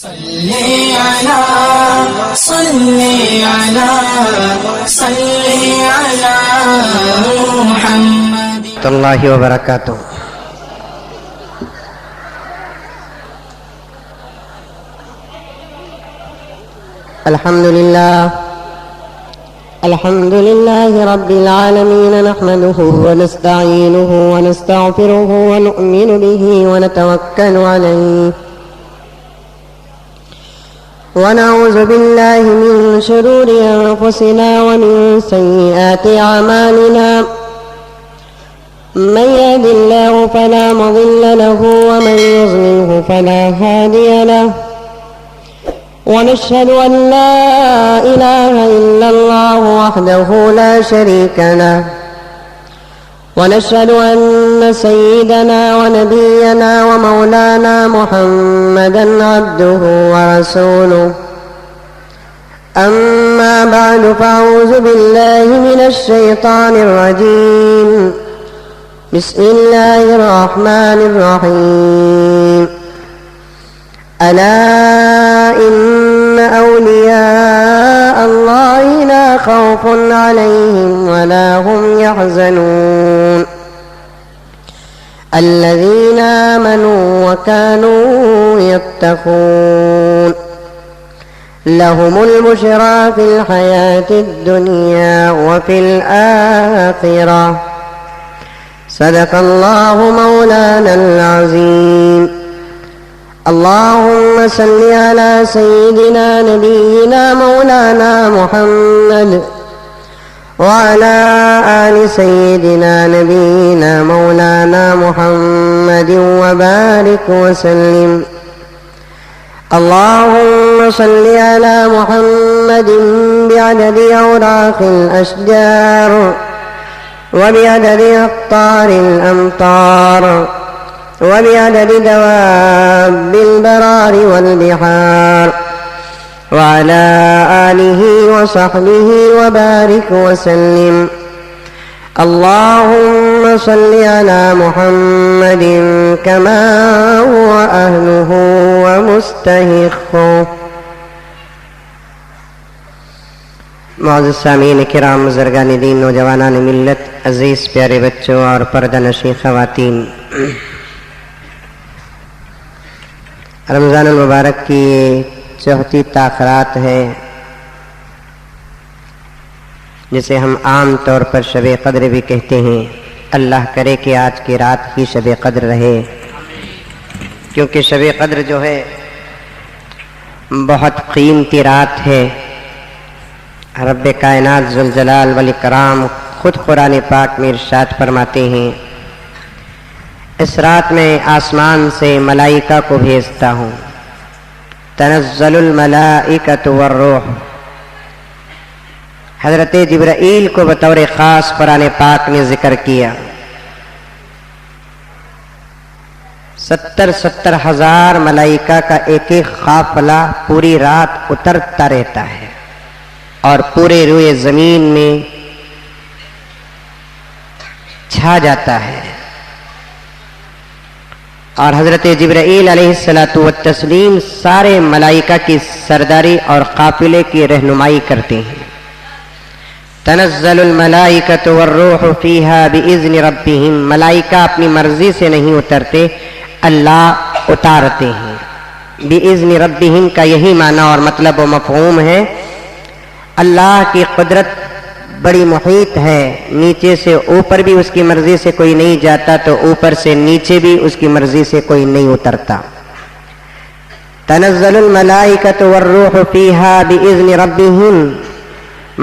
صلی علی محمد اللہ وبرکاتہ۔ الحمد لله رب العالمين، نحمده ونستعينه ونستغفره ونؤمن به ونتوكل عليه، ونعوذ بالله من شرور أنفسنا ومن سيئات أعمالنا، من يهد الله فلا مضل له ومن يضلله فلا هادي له، ونشهد أن لا إله إلا الله وحده لا شريك له، ونشهد أن سيدنا ونبينا ومولانا محمدا عبده ورسوله. أما بعد، فأعوذ بالله من الشيطان الرجيم. بسم الله الرحمن الرحيم. ألا إن أولياء الله لا خوف عليهم ولا هم يحزنون، الذين آمنوا وكانوا يتقون، لهم البشرى في الحياة الدنيا وفي الآخرة. صدق الله مولانا العظيم. اللهم صل على سيدنا نبينا مولانا محمد وعلى آل سيدنا نبينا مولانا محمد وبارك وسلم. اللهم صل على محمد بعدد أوراق الأشجار وبعدد أقطار الأمطار وبعدد دواب البرار والبحار، وعلى آله وصحبه وبارك وسلم. اللهم صل على محمد كما هو أهله ومستحقه. معزز سامعین کرام، بزرگان دین، نوجوانان ملت، عزیز پیارے بچوں اور پردہ نشین خواتین، رمضان المبارک کی چوتھی تاخرات ہے، جسے ہم عام طور پر شب قدر بھی کہتے ہیں. اللہ کرے کہ آج کی رات ہی شب قدر رہے، کیونکہ شب قدر جو ہے بہت قیمتی رات ہے. رب کائنات ذوالجلال والاکرام خود قرآن پاک میں ارشاد فرماتے ہیں، اس رات میں آسمان سے ملائکہ کو بھیجتا ہوں. تنزل الملائکۃ والروح. حضرت جبرائیل کو بطور خاص قرآن پاک نے ذکر کیا. 70 ہزار ملائکہ کا ایک ایک قافلہ پوری رات اترتا رہتا ہے اور پورے روئے زمین میں چھا جاتا ہے، اور حضرت جبرائیل علیہ السلام سارے ملائکہ کی سرداری اور قافلے کی رہنمائی کرتے ہیں. تنزل الملائکۃ والروح فیہا بإذن ربہم. ملائکہ اپنی مرضی سے نہیں اترتے، اللہ اتارتے ہیں. بإذن ربہم کا یہی معنی اور مطلب و مفہوم ہے. اللہ کی قدرت بڑی محیط ہے، نیچے سے اوپر بھی اس کی مرضی سے کوئی نہیں جاتا تو اوپر سے نیچے بھی اس کی مرضی سے کوئی نہیں اترتا. تنزل الملائکۃ والروح فیہا بإذن ربہم.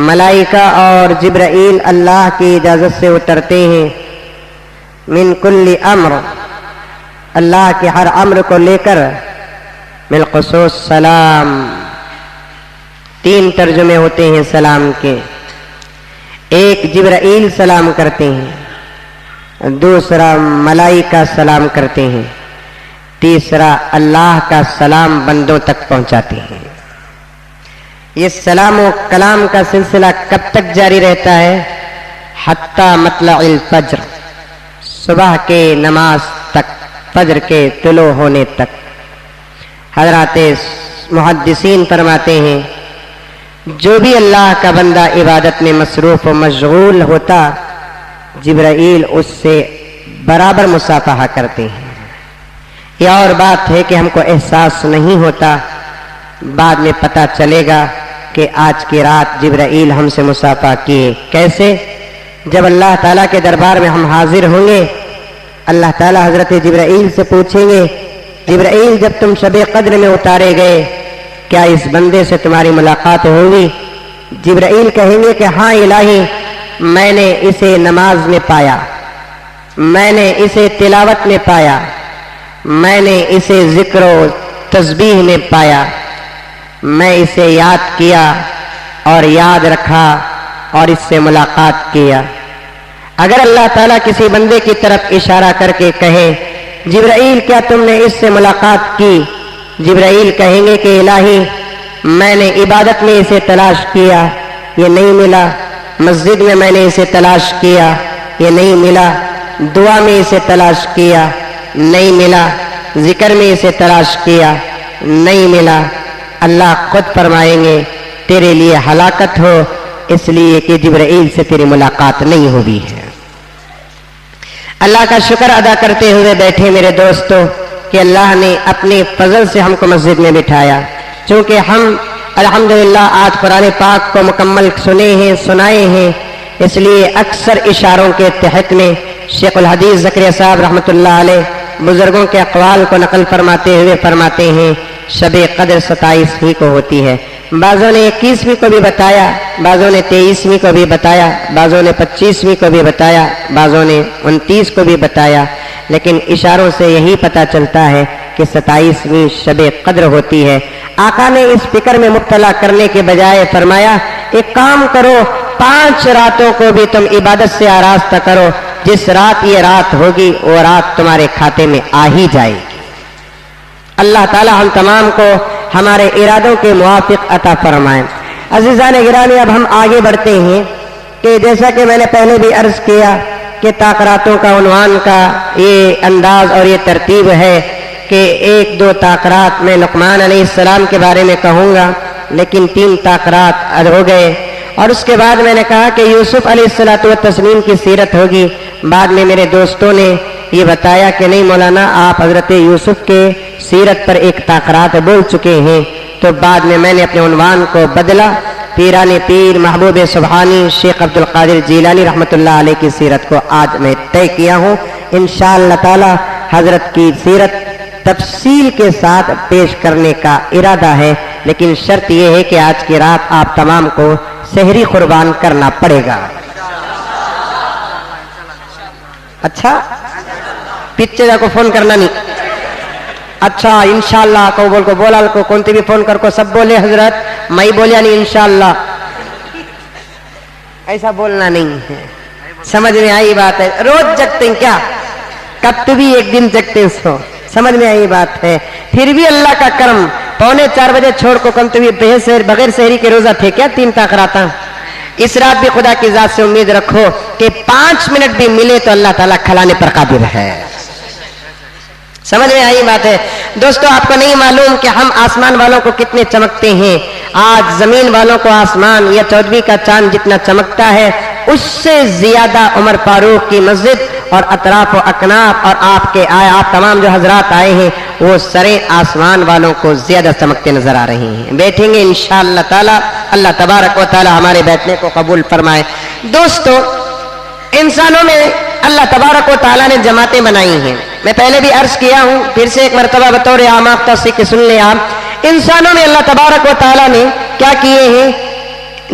ملائکہ اور جبرائیل اللہ کی اجازت سے اترتے ہیں. من کل امر. اللہ کے ہر امر کو لے کر. بالخصوص سلام. 3 ترجمے ہوتے ہیں سلام کے. ایک جبرائیل سلام کرتے ہیں، دوسرا ملائکہ سلام کرتے ہیں، تیسرا اللہ کا سلام بندوں تک پہنچاتے ہیں. یہ سلام و کلام کا سلسلہ کب تک جاری رہتا ہے؟ حتی مطلع الفجر. صبح کے نماز تک، فجر کے طلوع ہونے تک. حضرات मुहद्दिसीन फरमाते हैं, जो भी अल्लाह का बंदा इबादत में मसरूफ व मशगूल होता, जिब्राइल उससे बराबर मुसाफहा करते हैं। यह और बात है कि हमको एहसास नहीं होता, बाद में पता चलेगा कि आज की रात जिब्राइल हमसे मुसाफा किए। कैसे? जब अल्लाह ताला के दरबार में हम हाजिर होंगे, अल्लाह ताला हजरत जिब्राइल से पूछेंगे, जिब्राइल जब तुम शबे कद्र में उतारे गए, क्या इस बंदे से तुम्हारी मुलाकात होगी? जिब्राइल कहेंगे कि हाँ इलाही, मैंने इसे नमाज में पाया, मैंने इसे तिलावत में पाया, मैंने इसे जिक्र तस्बीह में पाया, मैं इसे याद किया और याद रखा और इससे मुलाकात किया। अगर अल्लाह ताला किसी बंदे की तरफ इशारा करके कहे, जिब्राइल क्या तुमने इससे मुलाकात की? जिब्राइल कहेंगे कि इलाही, मैंने इबादत में इसे तलाश किया, ये नहीं मिला। मस्जिद में मैंने इसे तलाश किया, ये नहीं मिला। दुआ में इसे तलाश किया, नहीं मिला। जिक्र में इसे तलाश किया, नहीं मिला। अल्लाह खुद फरमाएंगे, तेरे लिए हलाकत हो, इसलिए कि जिब्राइल से तेरी मुलाकात नहीं हुई है। अल्लाह का शुक्र अदा करते हुए बैठे मेरे दोस्तों कि अल्लाह ने अपने फजल से हमको मस्जिद में बिठाया। चूंकि हम अल्हम्दुलिल्लाह आज कुरान पाक को मुकम्मल सुने हैं, सुनाए हैं, इसलिए अक्सर इशारों के तहत में शेखुल हदीस ज़करिया साहब रहमतुल्लाह अलैह बुजुर्गों के अक़वाल को नकल फरमाते हुए फरमाते हैं, शबे कद्र 27वीं को होती है। बाज़ों ने 21वीं को भी बताया, बाज़ों ने 23वीं को भी बताया, बाज़ों ने 25वीं को भी बताया, बाज़ों ने 29 को भी बताया, लेकिन इशारों से यही पता चलता है कि 27वीं शबे कद्र होती है। आका ने इस फिक्र में मुब्तला करने के बजाय फरमाया, एक काम करो, 5 रातों को भी तुम इबादत से आरास्ता करो, जिस रात ये रात होगी वो रात तुम्हारे खाते में आ ही जाएगी। अल्लाह ताला हम तमाम को हमारे इरादों के मुवाफिक अता फरमाएं। अज़ीज़ान गिरामी, अब हम आगे बढ़ते हैं कि जैसा कि मैंने पहले भी अर्ज किया कि ताक़रातों का उन्वान का ये अंदाज और ये तरतीब है कि 1-2 ताक़रात में लुक़मान अलैहिस्सलाम के बारे में कहूँगा, लेकिन 3 ताक़रात हो गए। और उसके बाद मैंने कहा कि यूसुफ अलैहिस्सलातु व तस्नीम की सीरत होगी। बाद में मेरे दोस्तों ने ये बताया कि नहीं मौलाना, आप हजरत यूसुफ के सीरत पर एक ताक़रात बोल चुके हैं। तो बाद में मैंने अपने उन्वान को बदला, पीराने पीर महबूब सुबहानी शेख अब्दुल कादिर जीलानी रहमतुल्लाह अलैह की सीरत को आज मैं तय किया हूँ। इंशाअल्लाह ताला हजरत की सीरत तफसील के साथ पेश करने का इरादा है, लेकिन शर्त यह है कि आज की रात आप तमाम को सहरी कुर्बान करना पड़ेगा। अच्छा, पीछे जाको फोन करना नहीं। अच्छा, इंशाअल्लाह को बोल को बोला को कौन भी फोन कर को सब बोले हजरत, मैं बोलिया नहीं इंशाअल्लाह, ऐसा बोलना नहीं है। समझ में आई बात है? रोज जगते हैं क्या? कब तो भी एक दिन जगते सो। समझ में आई बात है? फिर भी अल्लाह का करम, 3:45 बजे छोड़ को कम तो भी बगैर सहरी के रोजा थे क्या 3 ताक़राता? इस रात भी खुदा की जात से उम्मीद रखो कि 5 मिनट भी मिले तो अल्लाह ताला खिलाने पर काबिल है। समझ में आई बात है? दोस्तों, आपको नहीं मालूम कि हम आसमान वालों को कितने चमकते हैं। आज जमीन वालों को आसमान या 14वीं का चांद जितना चमकता है, उससे ज्यादा उमर फारूक की मस्जिद और अतराफ अकनाफ और आपके आए आप तमाम जो हजरात आए हैं, वो सरे आसमान वालों को ज्यादा चमकते नजर आ रहे हैं। बैठेंगे इंशाअल्लाह ताला, अल्लाह तबारक व ताला हमारे बैठने को कबूल फरमाए। दोस्तों, इंसानों में अल्लाह तबारक व ताला ने जमातें बनाई हैं। मैं पहले भी अर्ज किया हूं, फिर से एक मरतबा बतौर आम तस्दीक सुन ले आप। इंसानों में अल्लाह तबारक व ताला ने क्या किए हैं?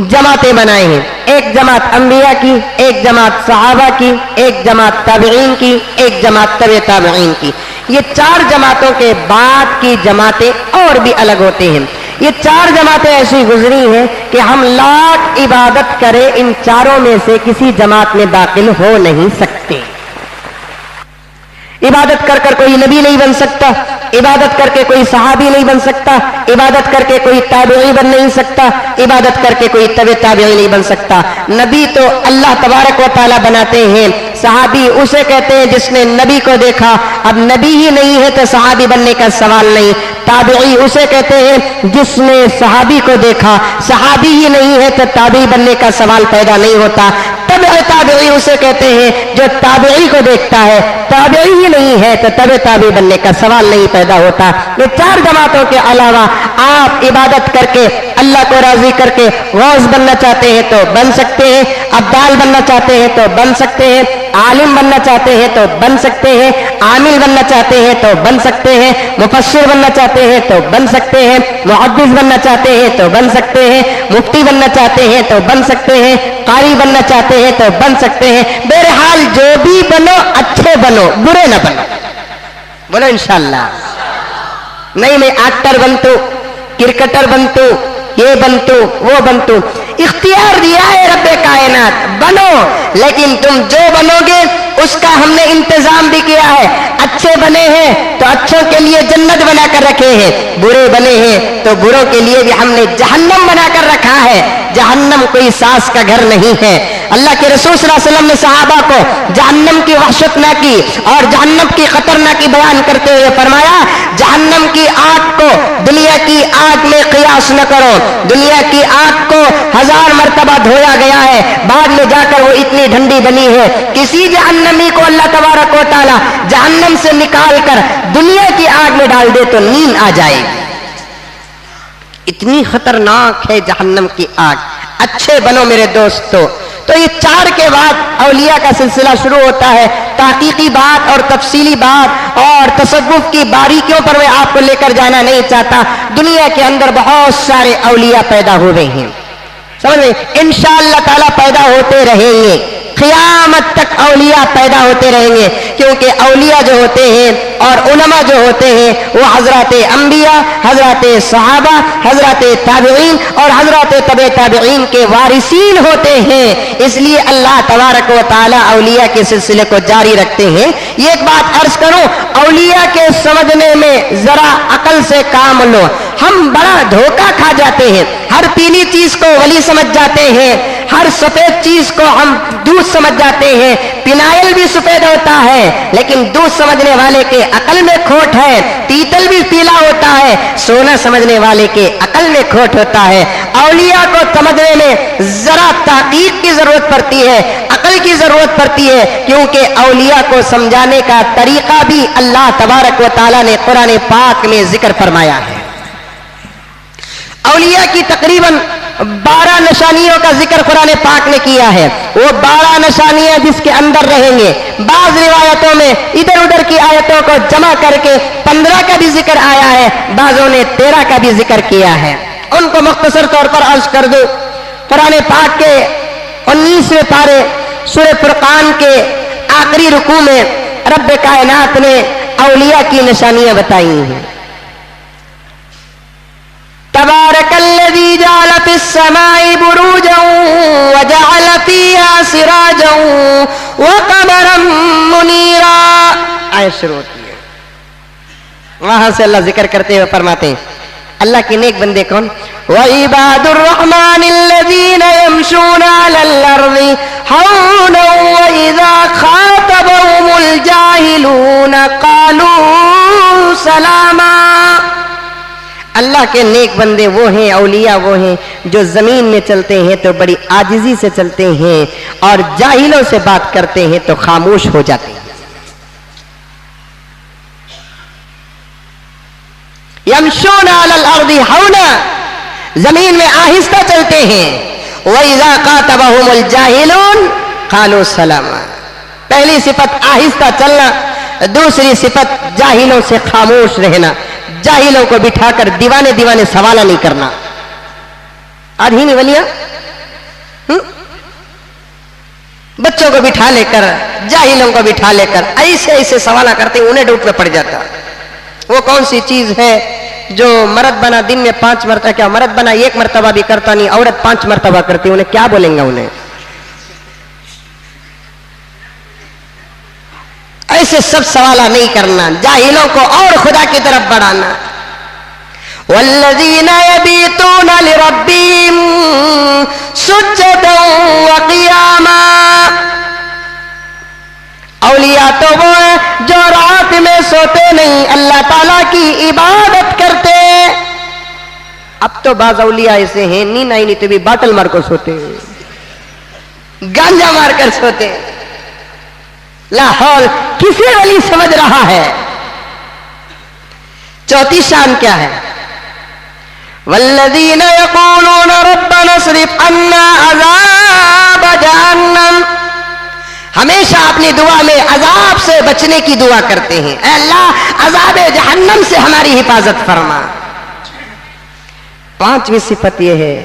जमातें बनाए हैं। एक जमात अंबिया की, एक जमात सहाबा की, एक जमात ताबिईन की, एक जमात तबे ताबिईन की। ये 4 जमातों के बाद की जमातें और भी अलग होते हैं। ये 4 जमातें ऐसी गुजरी हैं कि हम लाख इबादत करें, इन चारों में से किसी जमात में दाखिल हो नहीं सकते। इबादत कर कर कोई नबी नहीं बन सकता, इबादत करके कोई सहाबी नहीं बन सकता, इबादत करके कोई ताबिई बन नहीं सकता, इबादत करके कोई तबे ताबिई नहीं बन सकता। नबी तो अल्लाह तबारक व ताला बनाते हैं, सहाबी उसे कहते हैं जिसने नबी को देखा। अब नबी ही नहीं है तो सहाबी बनने का सवाल नहीं। ताबिई उसे कहते हैं जिसने सहाबी को देखा, सहाबी ही नहीं है तो ताबिई बनने का सवाल पैदा नहीं होता। ताबिई उसे कहते हैं जो ताबिई को देखता है, ताबिई ही नहीं है तो ताबिई बनने का सवाल नहीं पैदा होता। ये चार जमातों के अलावा आप इबादत करके अल्लाह को राजी करके गौस बनना चाहते हैं तो बन सकते हैं, अब्दाल बनना चाहते हैं तो बन सकते हैं, आलिम बनना चाहते हैं तो बन सकते हैं, आमिल बनना चाहते हैं तो बन सकते हैं, मुफस्सिर बनना चाहते हैं तो बन सकते हैं, मुहद्दिस बनना चाहते हैं तो बन सकते हैं, मुफ्ती बनना चाहते हैं तो बन सकते हैं, कारी बनना चाहते हैं तो बन सकते हैं। बहरहाल जो भी बनो अच्छे बनो, बुरे ना बनो। बोलो इंशाअल्लाह। नहीं मैं एक्टर बनतू, क्रिकेटर बनतू, ये बनतू वो बनतू, इख्तियार दिया है रब्बे कायनात, बनो, लेकिन तुम जो बनोगे उसका हमने इंतजाम भी किया है। अच्छे बने हैं तो अच्छों के लिए जन्नत बनाकर रखे हैं, बुरे बने हैं तो बुरों के लिए भी हमने जहन्नम बनाकर रखा है। जहन्नम कोई सास का घर नहीं है। अल्लाह के रसूल सल्लल्लाहु अलैहि वसल्लम ने सहाबा को जहन्नम की वहशतनाकी और जहन्नम की खतरनाकी बयान करते हुए फरमाया, जहन्नम की आग को दुनिया की आग में क़ियास न करो। दुनिया की आग को 1000 मर्तबा धोया गया है, बाद में जाकर वो इतनी ठंडी बनी है। किसी जहन्नमी को अल्लाह तबारक व तआला जहन्नम से निकाल कर दुनिया की आग में डाल दे तो नींद आ जाए। इतनी खतरनाक है जहन्नम की आग। अच्छे बनो मेरे दोस्तों। तो ये चार के बाद औलिया का सिलसिला शुरू होता है। ताकीकी बात और तफसीली बात और तसव्वुफ की बारीकियों पर मैं आपको लेकर जाना नहीं चाहता। दुनिया के अंदर बहुत सारे औलिया पैदा हो रहे हैं, समझ में, इंशाअल्लाह ताला पैदा होते रहेंगे, क़यामत तक औलिया पैदा होते रहेंगे। क्योंकि औलिया जो होते हैं और उलमा जो होते हैं वो हजरत अंबिया, हजरत सहाबा, हजरत ताबिईन और हजरत तबे ताबिईन के वारिसीन होते हैं। इसलिए अल्लाह तबारक व तआला औलिया के सिलसिले को जारी रखते हैं। ये एक बात अर्ज करूं, औलिया के समझने में जरा अकल से काम लो। हम बड़ा धोखा खा जाते हैं, हर पीली चीज को वली समझ जाते हैं, हर सफेद चीज को हम दूध समझ जाते हैं। पिनाइल भी सफेद होता है लेकिन दूध समझने वाले के अकल में खोट है। पीतल भी पीला होता है, सोना समझने वाले के अकल में खोट होता है। औलिया को समझने में जरा ताकीद की जरूरत पड़ती है, अकल की जरूरत पड़ती है, क्योंकि औलिया को समझाने का तरीका भी अल्लाह तबारक व तआला ने कुरान पाक में जिक्र फरमाया है। औलिया की तकरीबन 12 निशानियों का जिक्र कुरान पाक ने किया है। वो 12 निशानियां जिसके अंदर रहेंगे। बाज रिवायतों में इधर उधर की आयतों को जमा करके 15 का भी जिक्र आया है, बाजों ने 13 का भी जिक्र किया है। उनको मुख्तसर तौर पर अर्ज कर दो। कुरान पाक के 19वें पारे सूरह फुरकान के आखिरी रुकू में रब्बे कायनात ने औलिया की निशानियां बताई हैं। तबारकल्लज़ी जअल फिस्समाई बुरूजन व जअल फ़ीहा सिराजन व क़मरन मुनीरा। आयत शुरू होती है, वहां से अल्लाह जिक्र करते हुए फरमाते हैं अल्लाह के नेक बंदे कौन? व इबादुर रहमानिल्लज़ीना यमशूना अलल अर्ज़ि हौनन व इज़ा ख़ातबहुमुल जाहिलूना क़ालू सलामा। अल्लाह के नेक बंदे वो हैं, औलिया वो हैं जो जमीन में चलते हैं तो बड़ी आजिजी से चलते हैं और जाहिलों से बात करते हैं तो खामोश हो जाते हैं। यमशूना अलल अर्दी हौना, जमीन में आहिस्ता चलते हैं। व इज़ा ख़ातबहुमुल जाहिलून क़ालू सलामा। पहली सिफत आहिस्ता चलना, दूसरी सिफत जाहिलों से खामोश रहना, जाहिलों को बिठाकर दीवाने दीवाने सवाल नहीं करना। आज ही नहीं वलिया बच्चों को बिठा लेकर, जाहिलों को बिठा लेकर ऐसे ऐसे सवाल करते, उन्हें डाउट में पड़ जाता। वो कौन सी चीज है जो मर्द बना दिन में 5 मरतबा, क्या मर्द बना 1 मरतबा भी करता नहीं, औरत 5 मरतबा करती, उन्हें क्या बोलेंगे? उन्हें ऐसे सब सवाल नहीं करना, जाहिलों को और खुदा की तरफ बढ़ाना। वल्लज़ीना यबीतूना लिरब्बिहिम सुज्जदन व क़ियामा। औलिया तो वो है جو رات میں سوتے نہیں اللہ تعالیٰ کی عبادت کرتے. اب تو بعض اولیاء ایسے ہیں نیند آئی نہیں تو بھی باٹل مار کر سوتے ہیں, گانجا مار کر سوتے ہیں. لاہور کسی ولی سمجھ رہا ہے. چوتھی شان کیا ہے؟ والذین یقولون ربنا اصرف عنا عذاب جہنم. ہمیشہ اپنی دعا میں عذاب سے بچنے کی دعا کرتے ہیں, اے اللہ عذاب جہنم سے ہماری حفاظت فرما. پانچویں صفت یہ ہے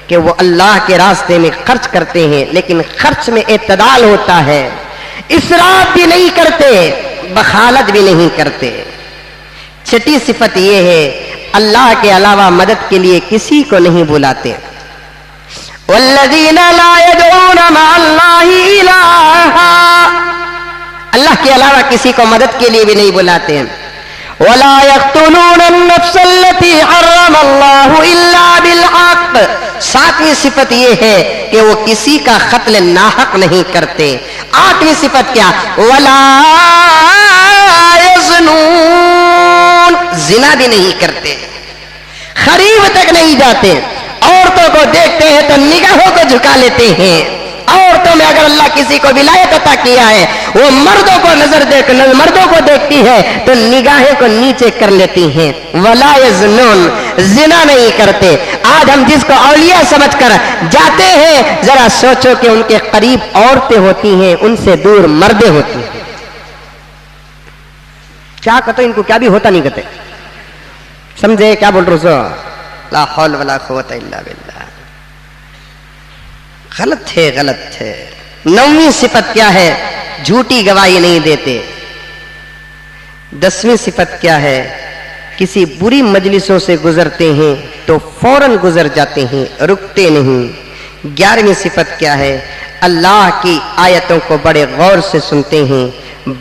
کہ وہ اللہ کے راستے میں خرچ کرتے ہیں لیکن خرچ میں اعتدال ہوتا ہے, اسراف بھی نہیں کرتے, بخالت بھی نہیں کرتے. چھٹی صفت یہ ہے اللہ کے علاوہ مدد کے لیے کسی کو نہیں بلاتے. والذین لا يدعون مع اللہ الہا, اللہ کے علاوہ کسی کو مدد کے لیے بھی نہیں بلاتے. ولا يقتلون النفس التي حرم اللہ الا بالحق. ساتویں صفت یہ ہے کہ وہ کسی کا قتل ناحق نہیں کرتے. آٹھویں صفت کیا؟ ولا يزنون, زنا بھی نہیں کرتے, خریب تک نہیں جاتے. عورتوں کو دیکھتے ہیں تو نگاہوں کو جھکا لیتے ہیں. عورتوں میں اگر اللہ کسی کو ولایت عطا کیا ہے وہ مردوں کو دیکھتی ہے تو نگاہیں کو نیچے کر لیتی ہیں. ولا یزنون, زنا نہیں کرتے. آج ہم جس کو اولیاء سمجھ کر جاتے ہیں ذرا سوچو کہ ان کے قریب عورتیں ہوتی ہیں, ان سے دور مردیں ہوتی ہیں. کیا کہتے ان کو کیا بھی ہوتا نہیں کہتے, سمجھے کیا بول رہے ہو؟ لا حول ولا قوت الا باللہ. غلط ہے, غلط ہے. نویں صفت کیا ہے؟ جھوٹی گواہی نہیں دیتے. دسویں صفت کیا ہے؟ کسی بری مجلسوں سے گزرتے ہیں تو فوراً گزر جاتے ہیں, رکتے نہیں. 11ویں صفت کیا ہے؟ اللہ کی آیتوں کو بڑے غور سے سنتے ہیں.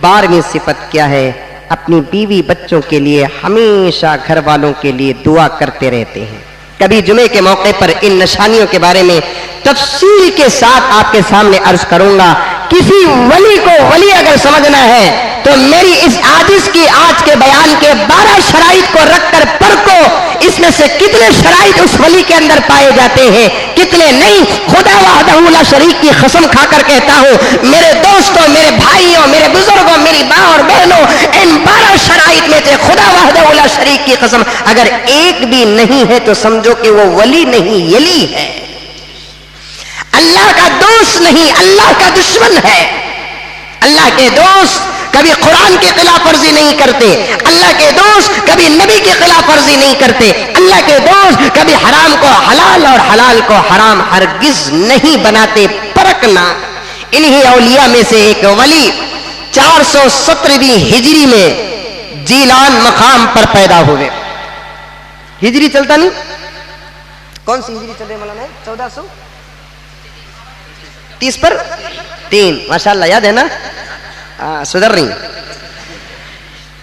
12ویں صفت کیا ہے؟ اپنی بیوی بچوں کے لیے ہمیشہ گھر والوں کے لیے دعا کرتے رہتے ہیں. کبھی جمعے کے موقع پر ان نشانیوں کے بارے میں تفصیل کے ساتھ آپ کے سامنے عرض کروں گا. کسی ولی کو ولی اگر سمجھنا ہے تو میری اس عاجز کی آج کے بیان کے 12 شرائط کو رکھ کر پرکھو, اس میں سے کتنے شرائط اس ولی کے اندر پائے جاتے ہیں, کتنے نہیں. خدا وحدہ لا شریک کی قسم کھا کر کہتا ہوں میرے دوستوں, میرے بھائیوں, میرے بزرگوں, میری ماں اور بہنوں, ان 12 شرائط میں سے خدا وحدہ لا شریک کی قسم اگر ایک بھی نہیں ہے تو سمجھو کہ وہ ولی نہیں, یلی ہے. اللہ کا دوست نہیں, اللہ کا دشمن ہے. اللہ کے دوست کبھی قرآن کی خلاف ورزی نہیں کرتے, اللہ کے دوست کبھی نبی کی خلاف ورزی نہیں کرتے, اللہ کے دوست کبھی حرام کو حلال اور حلال کو حرام ہرگز نہیں بناتے. پرکھنا. انہی اولیاء میں سے ایک ولی 417ویں ہجری میں جیلان مقام پر پیدا ہوئے. ہجری چلتا نہیں, کون سی ہجری چل رہی مولانا؟ 1430 پر 3. ماشاءاللہ یاد ہے نا, سدھر رہی.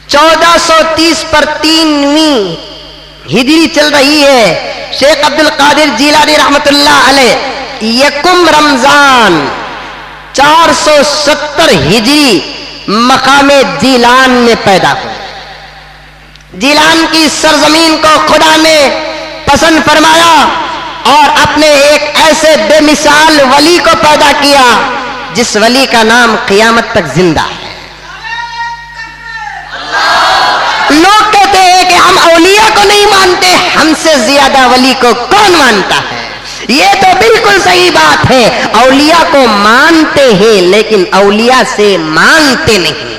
1430 پر 3ویں ہجری چل رہی ہے. شیخ عبد القادر جیلانی رحمت اللہ علیہ 1 رمضان 470 ہجری مقام جیلان میں پیدا ہوئے. جیلان کی سرزمین کو خدا نے پسند فرمایا اور اپنے ایک ایسے بے مثال ولی کو پیدا کیا جس ولی کا نام قیامت تک زندہ ہے. لوگ کہتے ہیں کہ ہم اولیاء کو نہیں مانتے, ہم سے زیادہ ولی کو کون مانتا ہے؟ یہ تو بالکل صحیح بات ہے, اولیاء کو مانتے ہیں لیکن اولیاء سے مانگتے نہیں.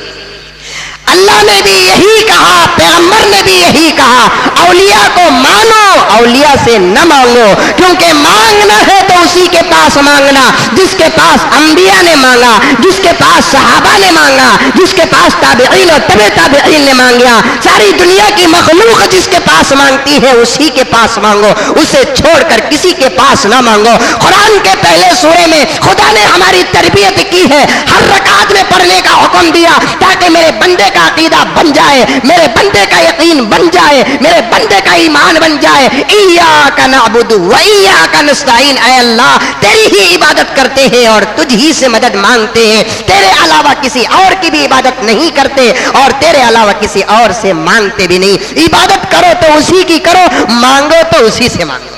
اللہ نے بھی یہی کہا, پیغمبر نے بھی یہی کہا, اولیاء کو مانو, اولیاء سے نہ مانگو, کیونکہ مانگنا ہے تو اسی کے پاس مانگنا جس کے پاس انبیاء نے مانگا, جس کے پاس صحابہ نے مانگا, جس کے پاس تابعین اور تبع تابعین نے مانگا. ساری دنیا کی مخلوق جس کے پاس مانگتی ہے اسی کے پاس مانگو, اسے چھوڑ کر کسی کے پاس نہ مانگو. قرآن کے پہلے سورے میں خدا نے ہماری تربیت کی ہے, ہر رکعت میں پڑھنے کا حکم دیا تاکہ میرے بندے کا عقیدہ بن جائے, میرے بندے کا یقین بن جائے, میرے بندے کا ایمان بن جائے. ایاک نعبد و ایاک نستعین, اے اللہ تیری ہی عبادت کرتے ہیں اور تجھ ہی سے مدد مانگتے ہیں، تیرے علاوہ کسی اور کی بھی عبادت نہیں کرتے اور تیرے علاوہ کسی اور سے مانگتے بھی نہیں۔ عبادت کرو تو اسی کی کرو، مانگو تو اسی سے مانگو۔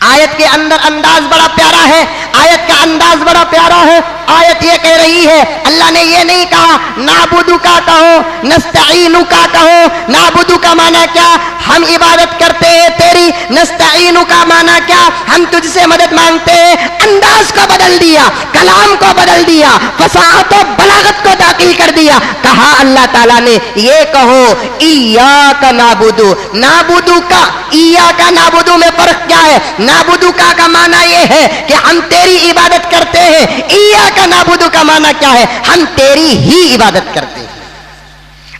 آیت کے اندر انداز بڑا پیارا ہے، آیت کا انداز بڑا پیارا ہے۔ آیت یہ کہہ رہی ہے، اللہ نے یہ نہیں کہا نعبدو کا کہو، نستعینو کا کہو۔ نعبدو کا معنی کیا؟ ہم عبادت کرتے ہیں تیری۔ نستعینو کا معنی کیا؟ ہم تجھ سے مدد مانگتے ہیں۔ انداز کو بدل دیا، کلام کو بدل دیا، فصاحت و بلاغت کو داخل کر دیا۔ کہا اللہ تعالیٰ نے یہ کہو ایاک نعبدو۔ نعبدو کا ایاک نعبدو میں فرق کیا ہے؟ نعبدو کا معنی یہ ہے کہ ہم تیری عبادت کرتے ہیں، ایاک نعبدو کا معنی کیا ہے؟ ہم تیری ہی عبادت کرتے ہیں۔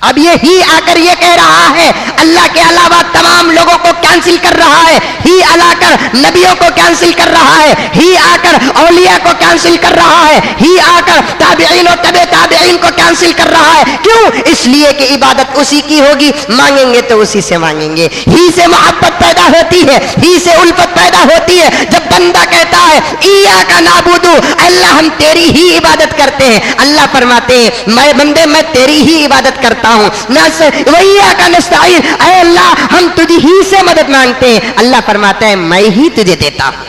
اب یہ ہی آ کر یہ کہہ رہا ہے اللہ کے علاوہ تمام لوگوں کو کینسل کر رہا ہے، ہی آ کر نبیوں کو کینسل کر رہا ہے، ہی آ کر اولیاء کو کینسل کر رہا ہے، ہی آ کر تابعین و تبع تابعین کو کینسل کر رہا ہے۔ کیوں؟ اس لیے کہ عبادت اسی کی ہوگی، مانگیں گے تو اسی سے مانگیں گے۔ ہی سے محبت پیدا ہوتی ہے، ہی سے الفت پیدا ہوتی ہے جب بندہ کہتا ہے ایاک نعبدو، اللہ ہم تیری ہی عبادت کرتے ہیں۔ اللہ فرماتے ہیں میں بندے میں تیری ہی عبادت کرتا ہوں، وَإِيَّاكَ نَسْتَعِينُ، اے اللہ ہم تجھ ہی سے مدد مانگتے ہیں۔ اللہ فرماتا ہے میں ہی تجھے دیتا ہوں۔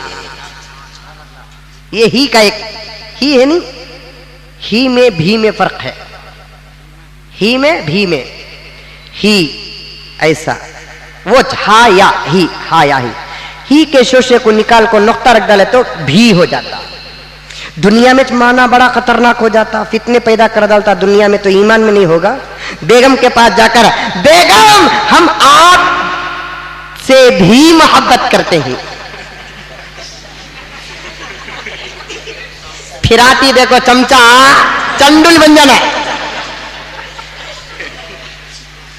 یہ ہی کا ایک ہی ہے نہیں، ہی میں بھی میں فرق ہے، ہی میں بھی میں، ہی ایسا وہ ہا یا ہی، ہا یا ہی کے شوشے کو نکال کو نقطہ رکھ ڈالے تو بھی ہو جاتا۔ دنیا میں معنی بڑا خطرناک ہو جاتا، فتنے پیدا کر ڈالتا، دنیا میں تو ایمان میں نہیں ہوگا۔ بیگم کے پاس جا کر بیگم ہم آپ سے بھی محبت کرتے ہیں، پھر آتی دیکھو چمچا چنڈل بن جانا،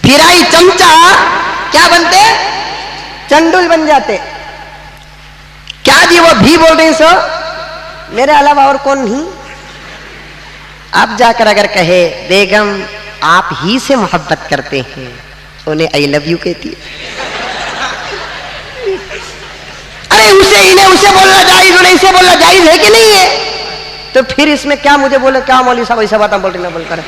پھر آئی چمچا کیا بنتے؟ چنڈل بن جاتے۔ کیا جی وہ بھی بول رہی سو میرے علاوہ اور کون نہیں؟ اب جا کر اگر کہے بیگم آپ ہی سے محبت کرتے ہیں، انہیں آئی لو یو کہتی ہے۔ ارے اسے بولنا جائز، انہیں اسے بولنا جائز ہے کہ نہیں ہے؟ تو پھر اس میں کیا مجھے بولے کیا مولوی صاحب ایسا بات بول رہے نہ بول کر،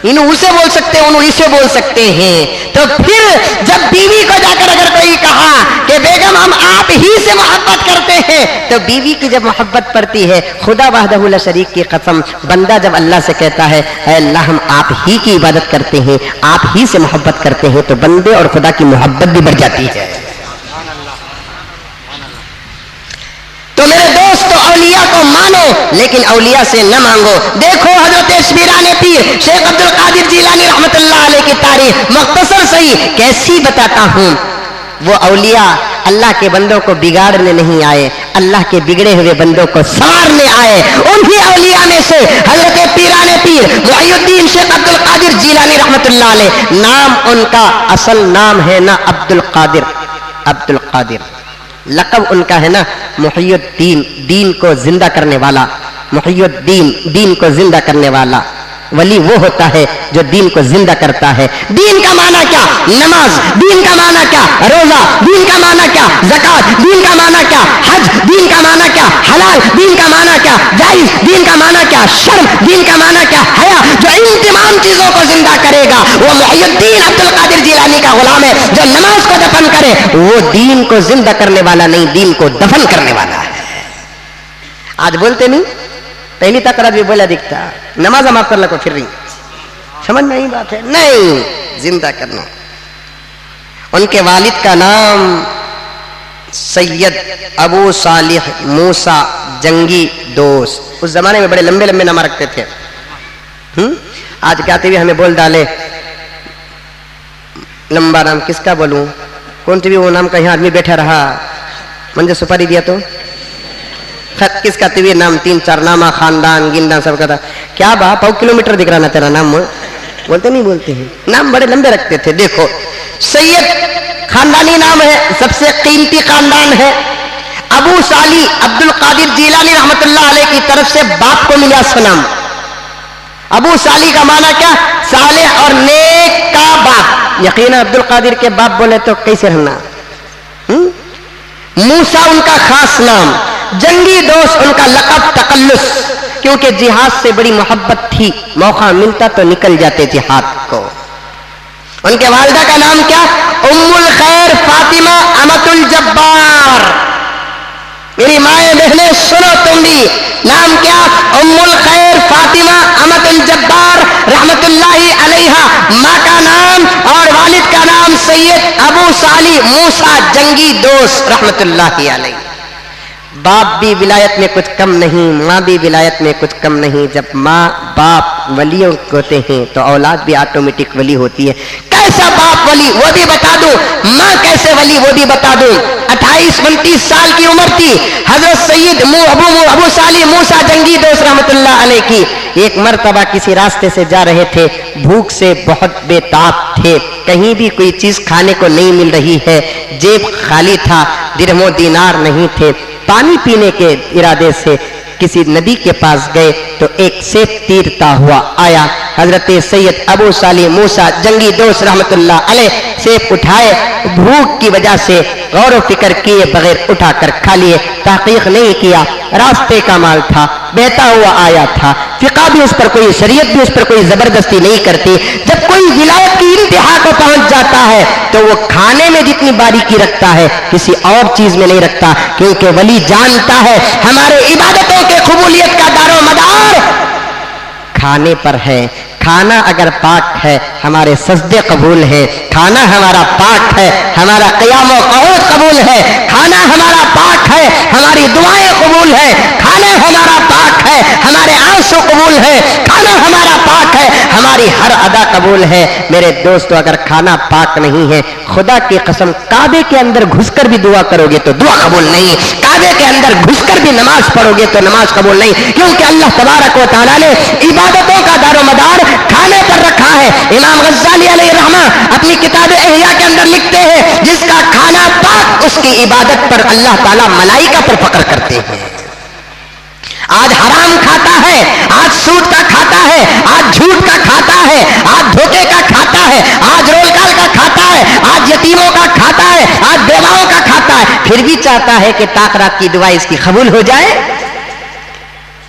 انہوں اسے بول سکتے ہیں، انہوں اسے بول سکتے ہیں۔ تو پھر جب بیوی کو جا کر اگر کوئی کہا کہ بیگم ہم آپ ہی سے محبت کرتے ہیں، تو بیوی کی جب محبت پڑتی ہے، خدا وحدہ لا شریک کی قسم، بندہ جب اللہ سے کہتا ہے اے اللہ ہم آپ ہی کی عبادت کرتے ہیں، آپ ہی سے محبت کرتے ہیں، تو بندے اور خدا کی محبت بھی بڑھ جاتی ہے۔ تو میرے دوستو اولیاء کو مانو لیکن اولیاء سے نہ مانگو۔ دیکھو حضرت شبیران پیر شیخ عبد القادر جیلانی رحمت اللہ علیہ کی تاریخ مختصر صحیح کیسی بتاتا ہوں۔ وہ اولیاء اللہ کے بندوں کو بگاڑنے نہیں آئے، اللہ کے بگڑے ہوئے بندوں کو سنوارنے آئے۔ انہی اولیاء میں سے حضرت پیران پیر محی الدین شیخ عبد القادر جیلانی رحمت اللہ علیہ، نام ان کا اصل نام ہے نا عبد القادر، عبد القادر، لقب ان کا ہے نا محی الدین، دین کو زندہ کرنے والا، محی الدین دین کو زندہ کرنے والا۔ ولی وہ ہوتا ہے جو دین کو زندہ کرتا ہے۔ دین کا معنی کیا؟ نماز، دین کا معنی کیا؟ روزہ، دین کا معنی کیا؟ زکات، دین کا معنی کیا؟ حج، دین کا معنی کیا؟ حلال، دین کا معنی کیا؟ جائز، دین کا معنی کیا؟ شرم، دین کا معنی کیا؟ حیا۔ جو ان تمام چیزوں کو زندہ کرے گا وہ محی الدین عبد القادر جیلانی کا غلام ہے۔ جو نماز کو دفن کرے وہ دین کو زندہ کرنے والا نہیں، دین کو دفن کرنے والا ہے۔ آج بولتے نہیں، پہلی تقریر بھی بولا دکھتا نماز معاف کرنا کو پھر رہی، سمجھ میں نہیں بات ہے؟ نہیں، زندہ کرنا۔ ان کے والد کا نام سید ابو صالح موسیٰ جنگی دوست، اس زمانے میں بڑے لمبے لمبے نام رکھتے تھے۔ آج کہتے ہوئے ہمیں بول ڈالے لمبا نام کس کا بولوں، کون سی بھی وہ نام کہیں آدمی بیٹھا رہا منجے سپاری دیا تو کس کا طویل نام، 3-4 نامہ، خاندان گندان سب کا تھا۔ کیا با 100 کلومیٹر دکھ رہا نا تیرا نام، بولتے نہیں بولتے ہیں، نام بڑے لمبے رکھتے تھے۔ دیکھو سید خاندانی نام ہے، سب سے قیمتی خاندان ہے۔ ابو صالح عبد القادر جیلانی رحمت اللہ علیہ کی طرف سے باپ کو ملا اس نام۔ ابو صالح کا معنی کیا؟ صالح اور نیک کا باپ۔ یقینا عبد القادر کے باپ بولے تو کیسے رہنا۔ موسیٰ ان کا خاص نام، जंगी दोस्त उनका लक़ब तकल्लुस, क्योंकि जिहाद से बड़ी मोहब्बत थी, मौका मिलता तो निकल जाते जिहाद को। उनके वालिदा का नाम क्या? उम्मुल खैर फातिमा अमतुल जब्बार। मेरी माए बहनें सुनो तुम भी, नाम क्या? उम्मुल खैर फातिमा अमतुल जब्बार रहमतुल्लाहि अलैहा। माँ का नाम और वालिद का नाम सैयद अबू साली मूसा जंगी दोस्त रहमतुल्लाहि अलैह। बाप भी विलायत में कुछ कम नहीं, माँ भी विलायत में कुछ कम नहीं। जब माँ बाप वलियों होते हैं तो औलाद भी ऑटोमेटिक वली होती है। कैसा बाप वली वो भी बता दूं, माँ कैसे वली वो भी बता दूं। 28-29 साल की उम्र थी हजरत सैयद अबू साली मूसा जंगी दोस्त रहमतुल्लाह अलैह की। एक मर्तबा किसी रास्ते से जा रहे थे, भूख से बहुत बेताब थे, कहीं भी कोई चीज खाने को नहीं मिल रही है, जेब खाली था, दिरहमो दीनार नहीं थे। पानी पीने के इरादे से किसी नदी के पास गए तो एक सेब तीरता हुआ आया। हजरत सैयद अबू साली मूसा जंगी दोस्त रहमतुल्लाह अलैह सेब उठाए, भूख की वजह से गौर व फिक्र किए बगैर उठाकर खा लिए, तहकीक नहीं किया। रास्ते का माल था, बहता हुआ आया था, फिका भी उस पर कोई, शरीयत भी उस पर कोई जबरदस्ती नहीं करती। जब कोई विलायत की इंतहा को पहुंच जाता है तो वो खाने में जितनी बारीकी रखता है किसी और चीज में नहीं रखता, क्योंकि वली जानता है हमारे इबादतों के कबूलियत का दारो मदार खाने पर है। खाना अगर पाक है हमारे सजदे कबूल है, खाना हमारा पाक है हमारा क़याम व क़ऊद कबूल है, खाना हमारा पाक है हमारी दुआएं कबूल है, खाना हमारा पाक है हमारे आंसू कबूल है, खाना हमारा पाक है हमारी हर अदा कबूल है। मेरे दोस्तों, अगर खाना पाक नहीं है, खुदा की कसम काबे के अंदर घुसकर भी दुआ करोगे तो दुआ कबूल नहीं, काबे के अंदर घुसकर भी नमाज पढ़ोगे तो नमाज कबूल नहीं, क्योंकि अल्लाह तबारक व तआला ने इबादतों का दारोमदार खाने पर रखा है। इमाम गज़्ज़ाली अलैहि रहमा अपनी किताब इहया के अंदर लिखते हैं, जिसका खाना पाक उसकी इबादत पर अल्लाह ताला मलाइका पर फक्र करते हैं। आज हराम खाता है, आज सूद का खाता है, आज झूठ का खाता है, आज धोखे का खाता है, आज रोलकाल का खाता है, आज यतीमों का खाता है, आज बेवाओं का खाता है, फिर भी चाहता है कि ताक़रात की दुआ इसकी कबूल हो जाए।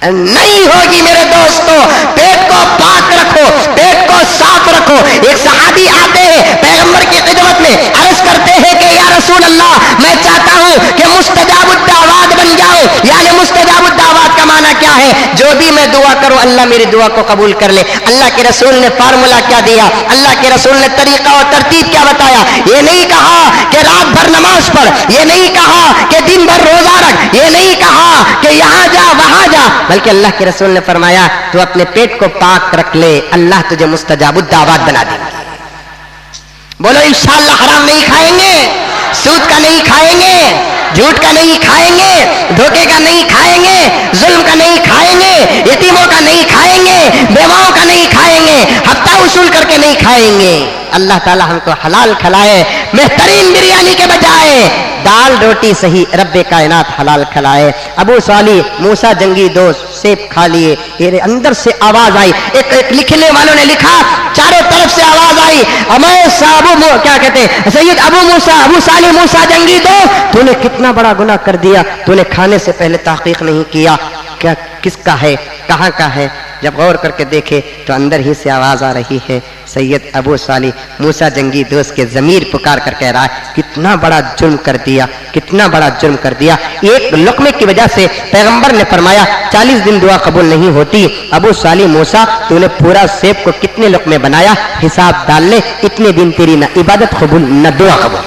नहीं होगी मेरे दोस्तों। पेट को पाक रखो, पेट को साफ रखो। एक सहाबी आते हैं पैगंबर की खिदमत में, अर्ज करते हैं कि या रसूल अल्लाह, मैं चाहता हूं कि मुस्तजाबुद दावात बन जाऊं। यानी मुस्तजाबुद दावात का माना क्या है? जो भी मैं दुआ करूं अल्लाह मेरी दुआ को कबूल कर ले। अल्लाह के रसूल ने फार्मूला क्या दिया, अल्लाह के रसूल ने तरीका और तरतीब क्या बताया? ये नहीं कहा कि रात भर नमाज पढ़, ये नहीं कहा कि दिन भर रोजा रख, ये नहीं कहा कि यहां जा वहां जा, बल्कि अल्लाह के रसूल ने फरमाया तू अपने पेट को पाक रख ले, अल्लाह तुझे मुस्तजाबुद दावात बना देंगे। बोलो इंशाअल्लाह। हराम नहीं खाएंगे, सूद का नहीं खाएंगे, झूठ का नहीं खाएंगे, धोखे का नहीं खाएंगे, जुल्म का नहीं खाएंगे, यतीमों का नहीं खाएंगे, बेवाओं का नहीं खाएंगे, हफ्ता वसूल करके नहीं खाएंगे। अल्लाह ताला हमको हलाल खिलाए, बेहतरीन बिरयानी के बजाय दाल रोटी सही रब्बे कायनात हलाल खिलाए। अबू साली मूसा जंगी दोस्त सेब खा लिए, ये अंदर से आवाज आई। एक लिखने वालों ने लिखा, चारों तरफ से आवाज आई, क्या कहते हैं, सैयद अबू साली मूसा जंगी दोस्त, तूने कितना बड़ा गुनाह कर दिया, तूने खाने से पहले तहकीक नहीं किया, क्या किसका है, कहाँ का है? जब गौर करके देखे तो अंदर ही से आवाज आ रही है, सैयद अबू साली मूसा जंगी दोस्त के ज़मीर पुकार कर कह रहा है, कितना बड़ा जुर्म कर दिया, कितना बड़ा जुर्म कर दिया। एक लुक़मे की वजह से पैगंबर ने फरमाया 40 दिन दुआ कबूल नहीं होती। अबू साली मूसा, तूने पूरा सेब को कितने लुक़मे बनाया, हिसाब डाल ले, इतने दिन तेरी न इबादत कबूल न दुआ कबूल।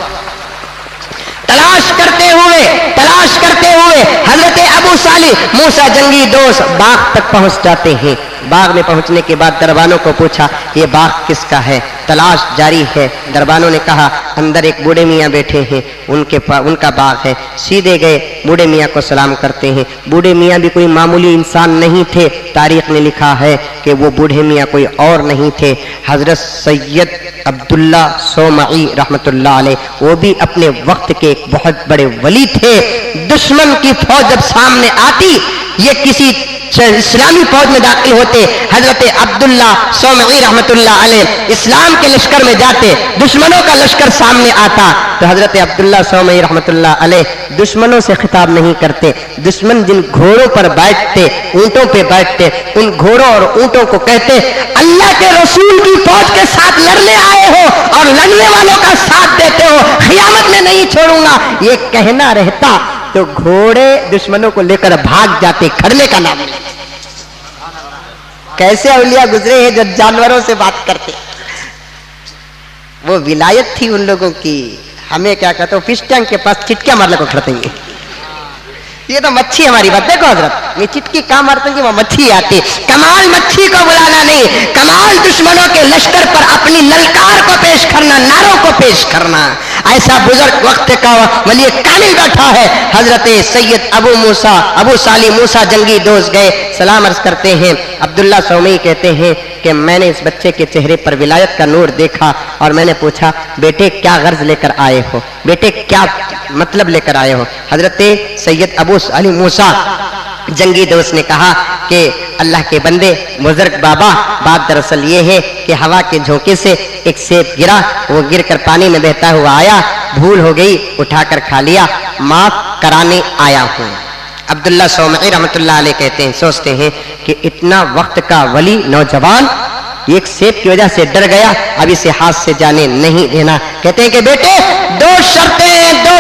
तलाश करते हुए हजरत अबू साली मूसा जंगी दोस्त बाग तक पहुंच जाते हैं। बाग में पहुंचने के बाद दरबानों को पूछा, ये बाग किसका है? तलाश जारी है। दरबानों ने कहा, अंदर एक बूढ़े मियाँ बैठे हैं, उनका बाग है। सीधे गए, बूढ़े मियाँ को सलाम करते हैं। बूढ़े मियाँ भी कोई मामूली इंसान नहीं थे, तारीख ने लिखा है कि वो बूढ़े मियाँ कोई और नहीं थे, हजरत सैयद अब्दुल्ला सोमई रहमतुल्लाह अलैह, वो भी अपने वक्त के एक बहुत बड़े वली थे। दुश्मन की फौज जब सामने आती ये किसी इस्लामी फौज में दाखिल होते, हजरत अब्दुल्ला सौमई रहमतुल्लाह अलैह इस्लाम के लश्कर में जाते, दुश्मनों का लश्कर सामने आता तो हजरत अब्दुल्ला सौमई रहमतुल्लाह अलैह दुश्मनों से खिताब नहीं करते, दुश्मन जिन घोड़ों पर बैठते, ऊंटों पे बैठते, उन घोड़ों और ऊंटों को कहते अल्लाह के रसूल की फौज के साथ लड़ने आए हो और लड़ने वालों का साथ देते हो, खियामत में नहीं छोड़ूंगा। ये कहना रहता तो घोड़े दुश्मनों को लेकर भाग जाते, खड़ने का नाम नहीं। कैसे औलिया गुजरे हैं जो जानवरों से बात करते, वो विलायत थी उन लोगों की। हमें क्या कहते हो, फिश टैंक के पास चिटकिया मारने को खड़ते हैं। ये तो मच्छी हमारी बात देखो हजरत, ये चिटकी कहाँ मारते हैं कि वह मच्छी आती। कमाल मच्छी को बुलाना नहीं, कमाल दुश्मनों के लश्कर पर अपनी ललकार को पेश करना, नारों को पेश करना। ऐसा बुजुर्ग वक्त का वली कामिल बैठा है। हजरत सैयद अबू साली मूसा जंगी दोस्त गए, सलाम अर्ज करते हैं। अब्दुल्ला सौमई कहते हैं कि मैंने इस बच्चे के चेहरे पर विलायत का नूर देखा और मैंने पूछा बेटे क्या गर्ज लेकर आए हो, बेटे क्या मतलब लेकर आए हो। हजरत सैयद अबू साली मूसा जंगी दोस्त ने कहा कि अल्लाह के बंदे बुजुर्ग बाबा, बात दरअसल ये है कि हवा के झोंके से एक सेब गिरा, वो गिरकर पानी में बहता हुआ आया, भूल हो गई, उठाकर खा लिया, माफ कराने आया हूँ। अब्दुल्ला सौमई रहमतुल्लाह अलैह कहते हैं, सोचते हैं कि इतना वक्त का वली नौजवान एक सेब की वजह से डर गया, अब इसे हाथ से जाने नहीं देना। कहते हैं कि बेटे दो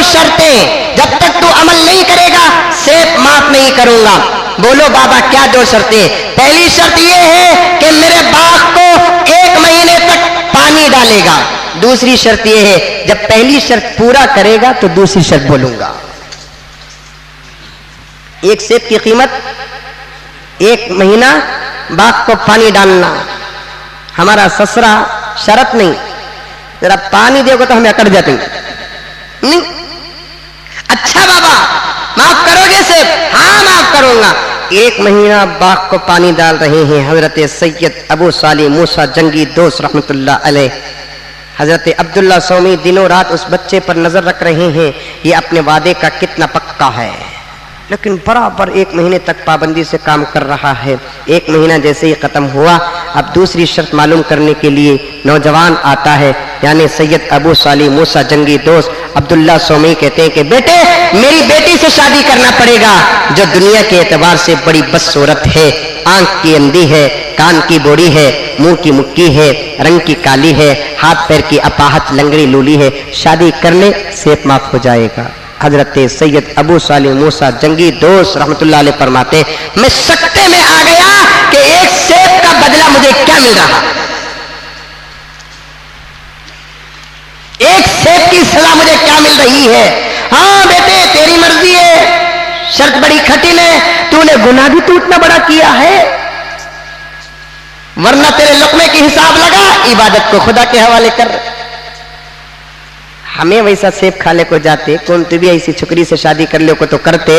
शर्तें, जब तक तू अमल नहीं करेगा सेब माफ नहीं करूंगा। बोलो बाबा क्या दो शर्तें? पहली शर्त यह है कि मेरे बाग को 1 महीने तक पानी डालेगा। दूसरी शर्त यह है जब पहली शर्त पूरा करेगा तो दूसरी शर्त बोलूंगा। एक सेब की कीमत 1 महीना बाग को पानी डालना। हमारा ससुरा शर्त नहीं, जरा पानी दोगे तो हमें अकड़ जाते नहीं। अच्छा बाबा माफ करोगे सेब? हाँ माफ करूंगा। 1 महीना बाग को पानी डाल रहे हैं हजरत सैयद अबू साली मूसा जंगी दोस्त रहमतुल्लाह अलैह। हजरत अब्दुल्ला सौमी दिनों रात उस बच्चे पर नजर रख रहे हैं, ये अपने वादे का कितना पक्का है, लेकिन बराबर 1 महीने तक पाबंदी से काम कर रहा है। 1 महीना जैसे ही खत्म हुआ, अब दूसरी शर्त मालूम करने के लिए नौजवान आता है, यानी सैयद अबू साली मूसा जंगी दोस्त अब्दुल्ला सौमी कहते हैं कि बेटे मेरी बेटी से शादी करना पड़ेगा, जो दुनिया के एतबार से बड़ी बदसूरत है, आंख की अंधी है, कान की बोड़ी है, मुंह की मुक्की है, रंग की काली है, हाथ पैर की अपाहज लंगड़ी लूली है, शादी कर ले सेब माफ हो जाएगा। हजरत सैयद अबू साली मूसा जंगी दोस्त रहमतुल्लाह अलैह फरमाते मैं सकते में आ गया कि एक सेब का बदला मुझे क्या मिल रहा, एक सेब की सजा मुझे क्या मिल रही है। हाँ बेटे तेरी मर्जी है, शर्त बड़ी कठिन है, तूने गुनाह भी तो उतना बड़ा किया है, वरना तेरे लुक्मे की हिसाब लगा, इबादत को खुदा के हवाले कर। हमें वैसा सेब खाने को जाते, कौन तू भी ऐसी छुकरी से शादी कर ले को तो करते,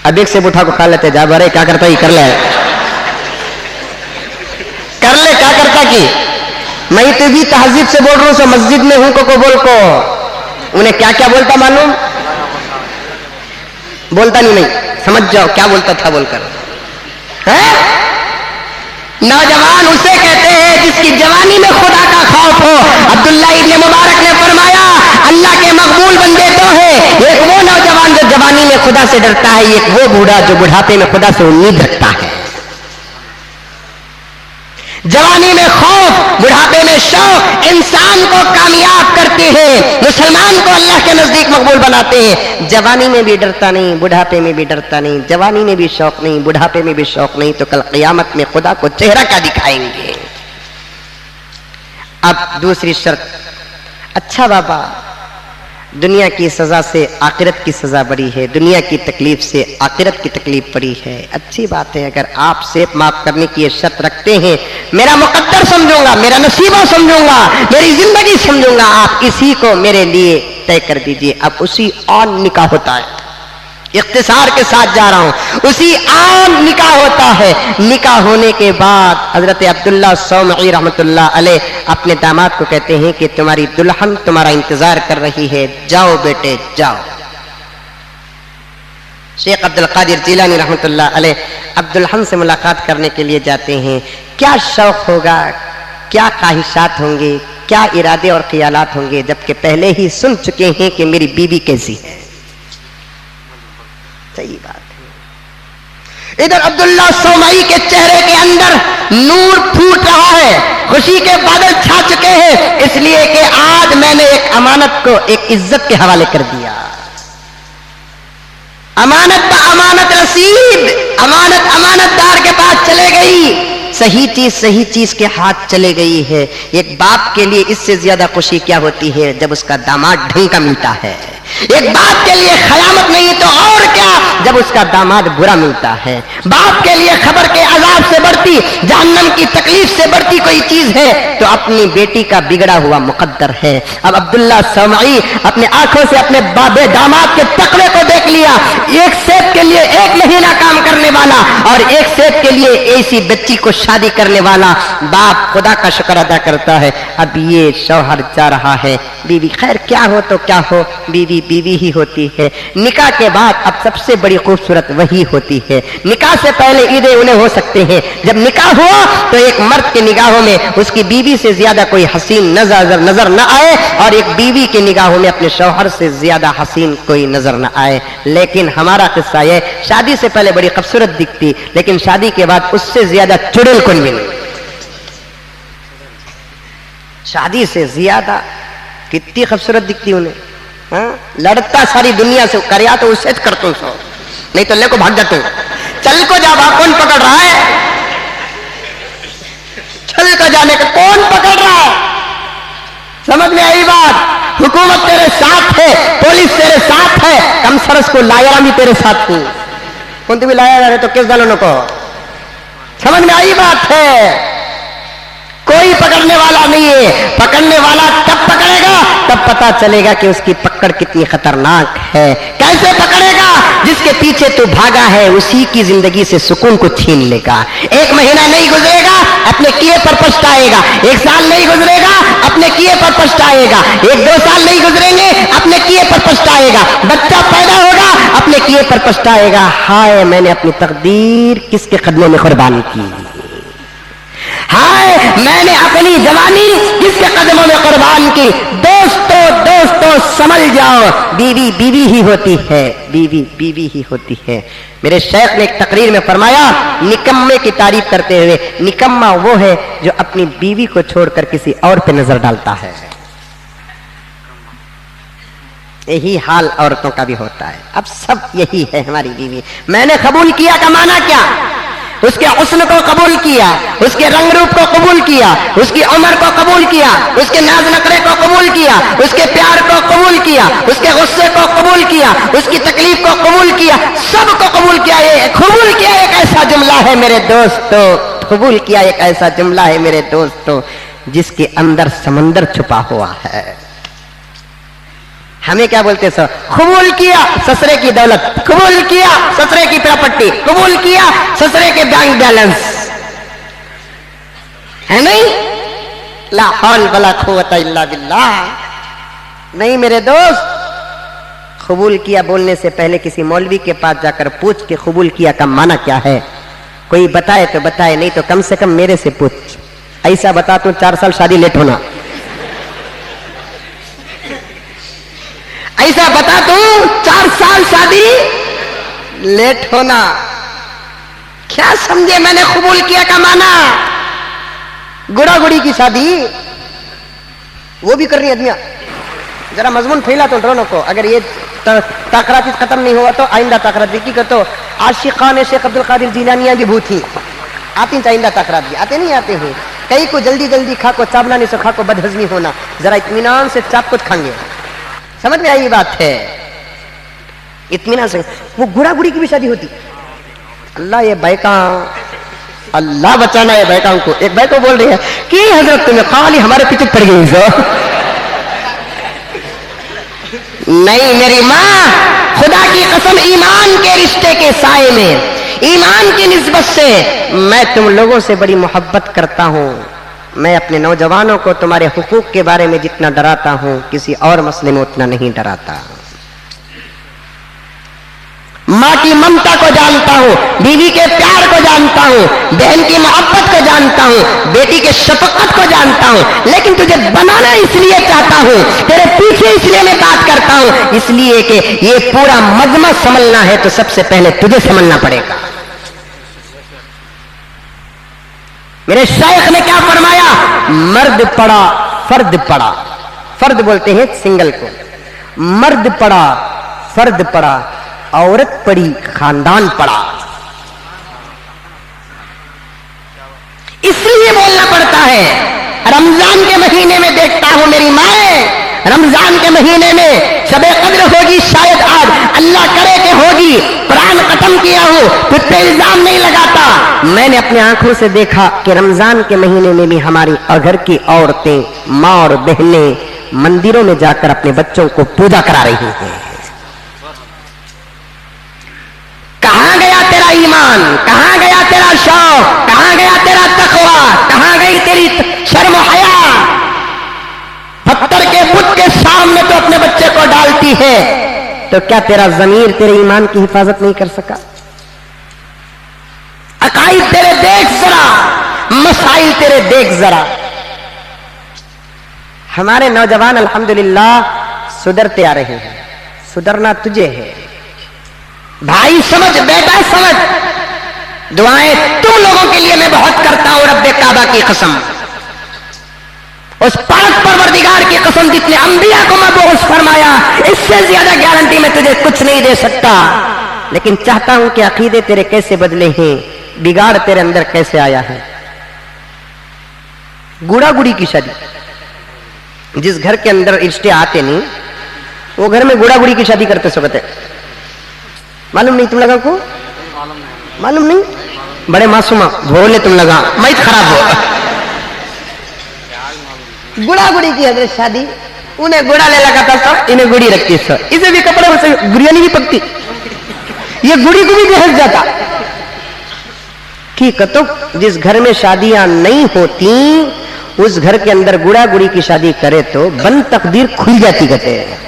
अब एक सेब उठा को खा लेते, जा बरे क्या करता ही कर ले क्या करता कि मैं तो भी तहजीब से बोल रहा हूं, मस्जिद में हूं को बोल को उन्हें क्या क्या बोलता मालूम, बोलता नहीं समझ जाओ क्या बोलता था बोलकर। नौजवान उसे कहते हैं जिसकी जवानी में खुदा का खौफ हो। अब्दुल्ला इब्ने मुबारक ने फरमाया अल्लाह के मकबूल बंदे दो हैं, एक वो नौजवान जो जवानी में खुदा से डरता है, एक वो बूढ़ा जो बुढ़ापे में खुदा से उम्मीद रखता है। जवानी में खौफ, बुढ़ापे में शौक इंसान को कामयाब करते हैं, मुसलमान को अल्लाह के नजदीक मकबूल बनाते हैं। जवानी में भी डरता नहीं, बुढ़ापे में भी डरता नहीं, जवानी में भी शौक नहीं, बुढ़ापे में भी शौक नहीं, तो कल क़यामत में खुदा को चेहरा क्या दिखाएंगे। अब दूसरी शर्त, अच्छा बाबा दुनिया की सजा से आखिरत की सजा बड़ी है, दुनिया की तकलीफ से आखिरत की तकलीफ बड़ी है। अच्छी बात है, अगर आप सेब माफ करने की ये शर्त रखते हैं, मेरा मुकद्दर समझूंगा, मेरा नसीबा समझूंगा, मेरी जिंदगी समझूंगा, आप इसी को मेरे लिए तय कर दीजिए। अब उसी ऑन निकाह होता है, इख्तिसार के साथ जा रहा हूं, उसी आम निकाह होता है। निकाह होने के बाद हजरत अब्दुल्ला सौमई रहमतुल्लाह अलैह अपने दामाद को कहते हैं कि तुम्हारी दुल्हन तुम्हारा इंतजार कर रही है, जाओ बेटे जाओ। शेख अब्दुल कादिर जिलानी रहमतुल्लाह अलैह अब्दुल से मुलाकात करने के लिए जाते हैं। क्या शौक होगा, क्या ख्वाहिशात होंगे, क्या इरादे और ख्यालात होंगे, जबकि पहले ही सुन चुके हैं कि मेरी बीवी कैसी है। सही बात है। इधर अब्दुल्ला सौमाई के चेहरे के अंदर नूर फूट रहा है, खुशी के बादल छा चुके हैं, इसलिए कि आज मैंने एक अमानत को एक इज्जत के हवाले कर दिया। अमानत का अमानत रसीद, अमानत अमानतदार के पास चले गई, सही चीज के हाथ चले गई है। एक बाप के लिए इससे ज्यादा खुशी क्या होती है जब उसका दामाद ढंग का मिलता है। एक बाप के लिए खयामत नहीं तो और क्या जब उसका दामाद बुरा मिलता है। बाप के लिए खबर के अजाब से बढ़ती, जहन्नम की तकलीफ से बढ़ती कोई चीज है तो अपनी बेटी का बिगड़ा हुआ मुकद्दर है। अब अब्दुल्ला सौमाई अपने आंखों से अपने बाबे दामाद के तकवे को देख लिया। एक सेब के लिए 1 महीना काम करने वाला और एक सेब के लिए ऐसी बच्ची को शादी करने वाला बाप खुदा का शुक्र अदा करता है। अब ये शौहर जा रहा है, बीवी खैर क्या हो तो क्या हो, बीवी बीवी ही होती है। निकाह के बाद अब सबसे बड़ी खूबसूरत वही होती है। निकाह से पहले ईदे उन्हें हो सकते हैं, जब निकाह हुआ तो एक मर्द की निगाहों में उसकी बीवी से ज्यादा कोई हसीन नजर न आए और एक बीवी की निगाहों में अपने शौहर से ज्यादा हसीन कोई नजर न आए। लेकिन हमारा किस्सा ये, शादी से पहले बड़ी खूबसूरत दिखती लेकिन शादी के बाद उससे ज्यादा चुड़ैल कौन भी नहीं। शादी से ज्यादा कितनी खूबसूरत दिखती उन्हें, हाँ? लड़ता सारी दुनिया से करया तो उससे कर तुम सो, नहीं तो ले को भाग जाते चल को जा, कौन पकड़ रहा है, चल को जाने का कौन पकड़ रहा है। समझ में आई बात, हुकूमत तेरे साथ है, पुलिस तेरे साथ है, कम सरस को लाया भी तेरे साथ को कौन भी लाया जा रहे तो किस दालों को। समझ में आई बात है, कोई पकड़ने वाला नहीं है। पकड़ने वाला तब पकड़ेगा तब पता चलेगा कि उसकी पकड़ कितनी खतरनाक है। कैसे पकड़ेगा, जिसके पीछे तू भागा है उसी की जिंदगी से सुकून को छीन लेगा। 1 महीना नहीं गुजरेगा अपने किए पर पछताएगा, 1 साल नहीं गुजरेगा अपने किए पर पछताएगा, 1-2 साल नहीं गुजरेंगे अपने किए पर पछताएगा। बच्चा पैदा होगा अपने किए पर पछताएगा, हाय मैंने अपनी तकदीर किसके कदमों में कुर्बान की, हाय मैंने अपनी जवानी किसके कदमों में कुर्बान की। दोस्तों समझ जाओ, बीवी बीवी ही होती है, बीवी बीवी ही होती है। मेरे शेख ने एक तकरीर में फरमाया, निकम्मे की तारीफ करते हुए, निकम्मा वो है जो अपनी बीवी को छोड़कर किसी और पे नजर डालता है। यही हाल औरतों का भी होता है। अब सब यही है हमारी बीवी। मैंने कबूल किया का माना क्या, उसके हुस्न को कबूल किया, उसके रंग रूप को कबूल किया, उसकी उम्र को कबूल किया, उसके नाज नखरे को कबूल किया, उसके प्यार को कबूल किया, उसके गुस्से को कबूल किया, उसकी तकलीफ को कबूल किया, सब को कबूल किया। ये कबूल किया एक ऐसा जुमला है मेरे दोस्तों, कबूल किया एक ऐसा जुमला है मेरे दोस्तों जिसके अंदर समंदर छुपा हुआ है। हमें क्या बोलते सो, कबूल किया ससुरे की दौलत, कबूल किया ससुरे की प्रॉपर्टी, कबूल किया ससुरे के बैंक बैलेंस, है नहीं, ला हौल वला कुव्वता इल्ला बिल्लाह। नहीं मेरे दोस्त, कबूल किया बोलने से पहले किसी मौलवी के पास जाकर पूछ के कबूल किया का माना क्या है। कोई बताए तो बताए, नहीं तो कम से कम मेरे से पूछ। ऐसा बता तू 4 साल शादी लेट होना, ऐसा बता तू 4 साल शादी लेट होना। क्या समझे मैंने कबूल किया का माना, गुड़ा गुड़ी की शादी वो भी करनी आदमी। जरा मजमून फैला तो दोनों को, अगर ये तकरार खत्म नहीं हुआ तो आइंदा तकरार की कर तो आशिकान शेख अब्दुल कादिर जिलानिया भी भूत थी आती, आइंदा तकरार भी आते नहीं आते हैं। कई को जल्दी जल्दी खा को चावला नहीं सो खा को बदहजमी होना, जरा इत्मीनान से चाप कुछ खाएंगे। समझ में आई बात है, इत्मीनान से। वो गुड़ा गुड़ी की भी शादी होती। अल्लाह ये बैका, अल्लाह बचाना है बैका को। एक बैको बोल रही है कि हजरत तुम्हें खाली हमारे पीछे पड़ गई जो नहीं मेरी माँ, खुदा की कसम ईमान के रिश्ते के साए में, ईमान की निस्बत से मैं तुम लोगों से बड़ी मोहब्बत करता हूँ। मैं अपने नौजवानों को तुम्हारे हुकूक के बारे में जितना डराता हूं किसी और मसले में उतना नहीं डराता। माँ की ममता को जानता हूँ, बीवी के प्यार को जानता हूँ, बहन की मोहब्बत को जानता हूँ, बेटी के शफकत को जानता हूँ, लेकिन तुझे बनाना इसलिए चाहता हूँ, तेरे पीछे इसलिए मैं बात करता हूँ, इसलिए कि ये पूरा मजमा समझना है तो सबसे पहले तुझे समझना पड़ेगा। मेरे शायख ने क्या फरमाया? मर्द पड़ा फर्द पड़ा, फर्द बोलते हैं सिंगल को, मर्द पड़ा फर्द पड़ा, औरत पड़ी खानदान पड़ा। इसलिए बोलना पड़ता है। रमजान के महीने में देखता हूं मेरी माए, रमजान के महीने में शबे कद्र होगी, शायद आज अल्लाह करे कि होगी, कुरान खत्म किया हो, खुद पे इल्जाम नहीं लगाता। मैंने अपने आंखों से देखा कि रमजान के महीने में भी हमारी घर की औरतें, माँ और बहनें मंदिरों में जाकर अपने बच्चों को पूजा करा रही हैं। कहां गया तेरा ईमान, कहां गया तेरा शौक, कहां गया तेरा तकवा, कहां गई तेरी शर्म हया? पत्थर के बुत के सामने तो अपने बच्चे को डालती है, तो क्या तेरा ज़मीर तेरे ईमान की हिफाजत नहीं कर सका? अकाईद तेरे देख जरा, मसाइल तेरे देख जरा। हमारे नौजवान अल्हम्दुलिल्लाह सुधरते आ रहे हैं, सुधरना तुझे है भाई, समझ बेटा समझ। दुआएं तुम लोगों के लिए मैं बहुत करता हूं, रब्बे काबा की कसम, उस पाक परवरदिगार की कसम जितने अंबिया को मबऊस फरमाया, इससे ज्यादा गारंटी मैं तुझे कुछ नहीं दे सकता। लेकिन चाहता हूं कि अकीदे तेरे कैसे बदले हैं, बिगाड़ तेरे अंदर कैसे आया है। गुड़ा गुड़ी की शादी, जिस घर के अंदर रिश्ते आते नहीं, वो घर में गुड़ा गुड़ी की शादी करते सोचते। मालूम नहीं तुम लगा को? मालूम नहीं? बड़े मासूमा भोले तुम लगा, मैं खराब हो। गुड़ा गुड़ी की हजरत शादी, उन्हें गुड़ा ले लगा था सर, इन्हें गुड़ी रखती है सर, इसे भी कपड़े से गुड़िया नहीं भी पकती, ये गुड़ी को भी बेहद जाता। ठीक है, तो जिस घर में शादियां नहीं होती उस घर के अंदर गुड़ा गुड़ी की शादी करे तो बन तकदीर खुल जाती कहते हैं।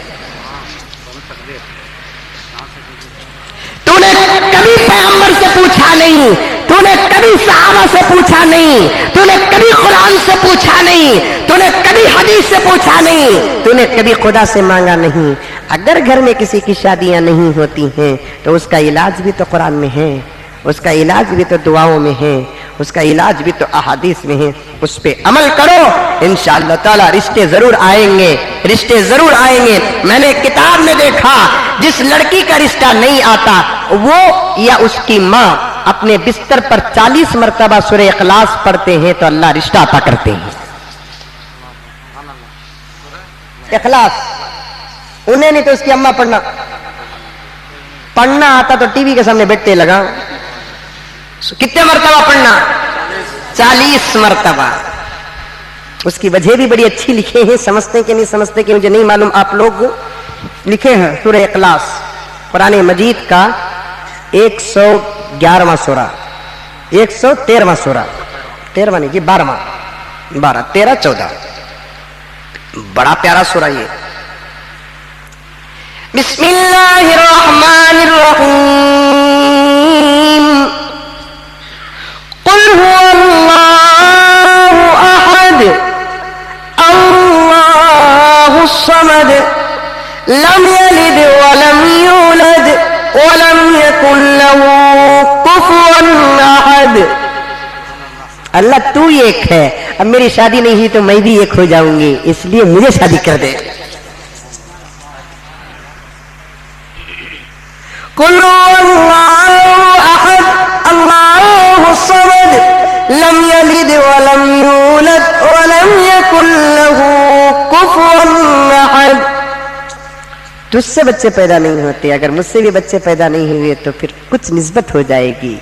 तूने कभी पैगंबर से पूछा नहीं, तूने कभी सहाबा से पूछा नहीं, तूने कभी कुरान से पूछा नहीं, तूने कभी हदीस से पूछा नहीं, तूने कभी खुदा से मांगा नहीं। अगर घर में किसी की शादियां नहीं होती हैं तो उसका इलाज भी तो कुरान में है, उसका इलाज भी तो दुआओं में है, उसका इलाज भी तो अहादीस में है। उस पे अमल करो, इंशाअल्लाह ताला रिश्ते जरूर आएंगे, रिश्ते जरूर आएंगे। मैंने किताब में देखा, जिस लड़की का रिश्ता नहीं आता वो या उसकी माँ अपने बिस्तर पर 40 मरतबा सूरह इखलास पढ़ते हैं तो अल्लाह रिश्ता अता करते हैं। इखलास उन्हें नहीं तो उसकी अम्मा पढ़ना आता तो टीवी के सामने बैठते लगा। कितने मरतबा पढ़ना? 40 मरतबा। उसकी वजह भी बड़ी अच्छी लिखे हैं, समझते कि नहीं समझते कि मुझे नहीं मालूम, आप लोग लिखे हैं। सूरह इखलास कुरान मजीद का 111वां सूरा, 113वां सूरा, 13वां नहीं जी 12वां, 12, 13, 14, बड़ा प्यारा सूरा ये। बिस्मिल्लाहिर रहमानिर रहीम। कुल हुवल्लाहु अहद अल्लाहुस समद लम यलिद वलम यूलद वलम यकुल लहू कुफुवन अहद। अल्लाह तू एक है, अब मेरी शादी नहीं हुई तो मैं भी एक हो जाऊंगी, इसलिए मुझे शादी कर दे। कुल हुवल्लाहु अहद अल्लाहुस समद लम यलिद वलम यूलद वलम यकुल लहू कुफुवन अहद। तुझसे बच्चे पैदा नहीं होते, अगर मुझसे भी बच्चे पैदा नहीं हुए तो फिर कुछ निस्बत हो जाएगी,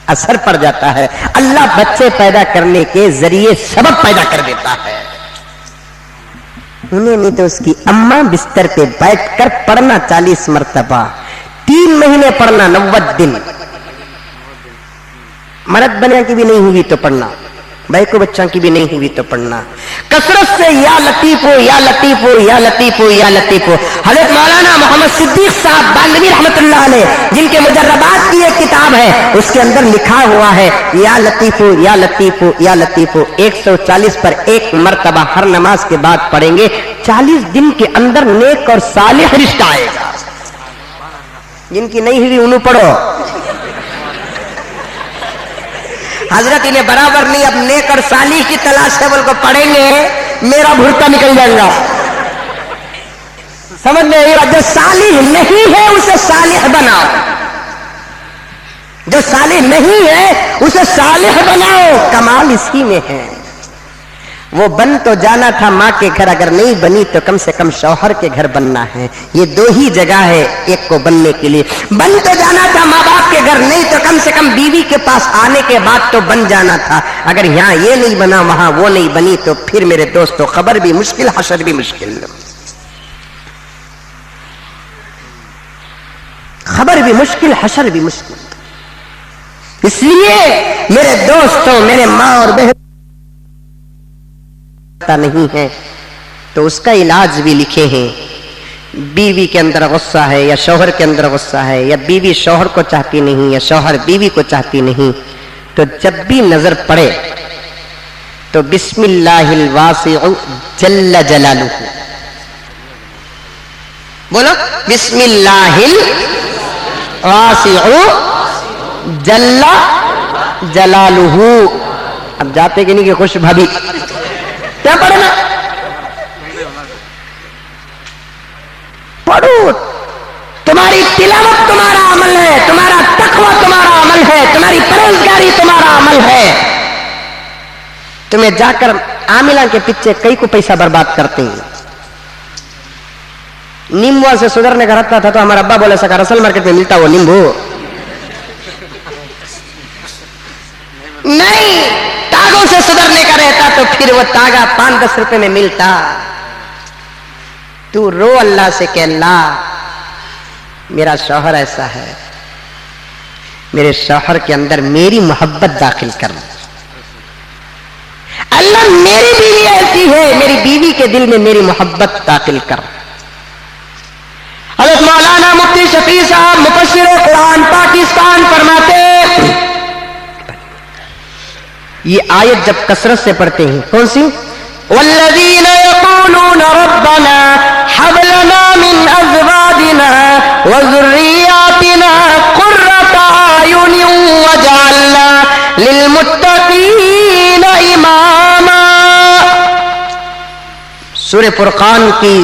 असर पड़ जाता है। अल्लाह बच्चे पैदा करने के जरिए सबब पैदा कर देता है। उन्हें नहीं तो उसकी अम्मा बिस्तर पे बैठकर पढ़ना 40 मरतबा, 3 महीने पढ़ना, 90 दिन। मर्द बनिया की भी नहीं हुई तो पढ़ना, भाई को बच्चा की भी नहीं हुई तो पढ़ना, कसरत से या लतीफ हो या लतीफ हो या लतीफ हो या लतीफ हो। हज़रत मौलाना मोहम्मद मोहम्मद सिद्दीक साहब बालवी रहमतुल्लाह अलैह, जिनके मुजर्रबात की एक किताब है, उसके अंदर लिखा हुआ है या लतीफू या लतीफू या लतीफू 140 पर एक मर्तबा हर नमाज के बाद पढ़ेंगे, 40 दिन के अंदर नेक और सालिह रिश्ता आएगा। जिनकी नहीं हुई उन्हें पढ़ो। हजरत इन्हें बराबर नहीं, अब नेक और सालिह की तलाश है, बोल को पढ़ेंगे मेरा भुर्ता निकल जाएगा। समझ में आएगा? जो सालिह नहीं है उसे सालिह बनाओ, जो सालिह नहीं है उसे सालिह बनाओ। कमाल इसी में है। वो बन तो जाना था माँ के घर, अगर नहीं बनी तो कम से कम शौहर के घर बनना है। ये दो ही जगह है एक को बनने के लिए। बन तो जाना था माँ बाप के घर, नहीं तो कम से कम बीवी के पास आने के बाद तो बन जाना था। अगर यहाँ ये नहीं बना वहां वो नहीं बनी तो फिर मेरे दोस्तों खबर भी मुश्किल, हशर भी मुश्किल। खबर भी मुश्किल, हशर भी मुश्किल। इसलिए मेरे दोस्तों, मेरे माँ और बहन नहीं है तो उसका इलाज भी लिखे हैं। बीवी के अंदर गुस्सा है या शौहर के अंदर गुस्सा है, या बीवी शौहर को चाहती नहीं या शौहर बीवी को चाहती नहीं, तो जब भी नजर पड़े तो बिस्मिल्लाहिल वासिउ जल्ल जलालुहु बोलो, बिस्मिल्लाहिल वासिउ जल्ल जलालुहु। अब जाते कि नहीं कि खुश भाभी क्या पढ़ना? पढ़ो। तुम्हारी तिलावत तुम्हारा अमल है, तुम्हारा तकवा तुम्हारा अमल है, तुम्हारी परहेजगारी तुम्हारा अमल है। तुम्हें जाकर आमिला के पीछे कई को पैसा बर्बाद करते हैं। नींबू से सुधरने का रहता था तो हमारा अब्बा बोले सका रसल मार्केट में मिलता वो नींबू नहीं, तागों से सुधरने का रहता तो फिर वो तागा 5-10 रुपए में मिलता। तू रो अल्लाह से कि अल्लाह मेरा शौहर ऐसा है, मेरे शौहर के अंदर मेरी मोहब्बत दाखिल कर। अल्लाह मेरी बीवी ऐसी है, मेरी बीवी के दिल में मेरी मोहब्बत दाखिल कर। हज़रत मौलाना मुफ्ती शफी साहब मुफस्सिर कुरान पाकिस्तान फरमाते, ये आयत जब कसरत से पढ़ते हैं, कौन सी? वल्लज़ीना यक़ूलूना रब्बना हब लना मिन अज़वाजिना व ज़ुर्रिय्यातिना क़ुर्रता अयुनिन वजअलना लिलमुत्तक़ीना इमामा। सूरह फुरक़ान की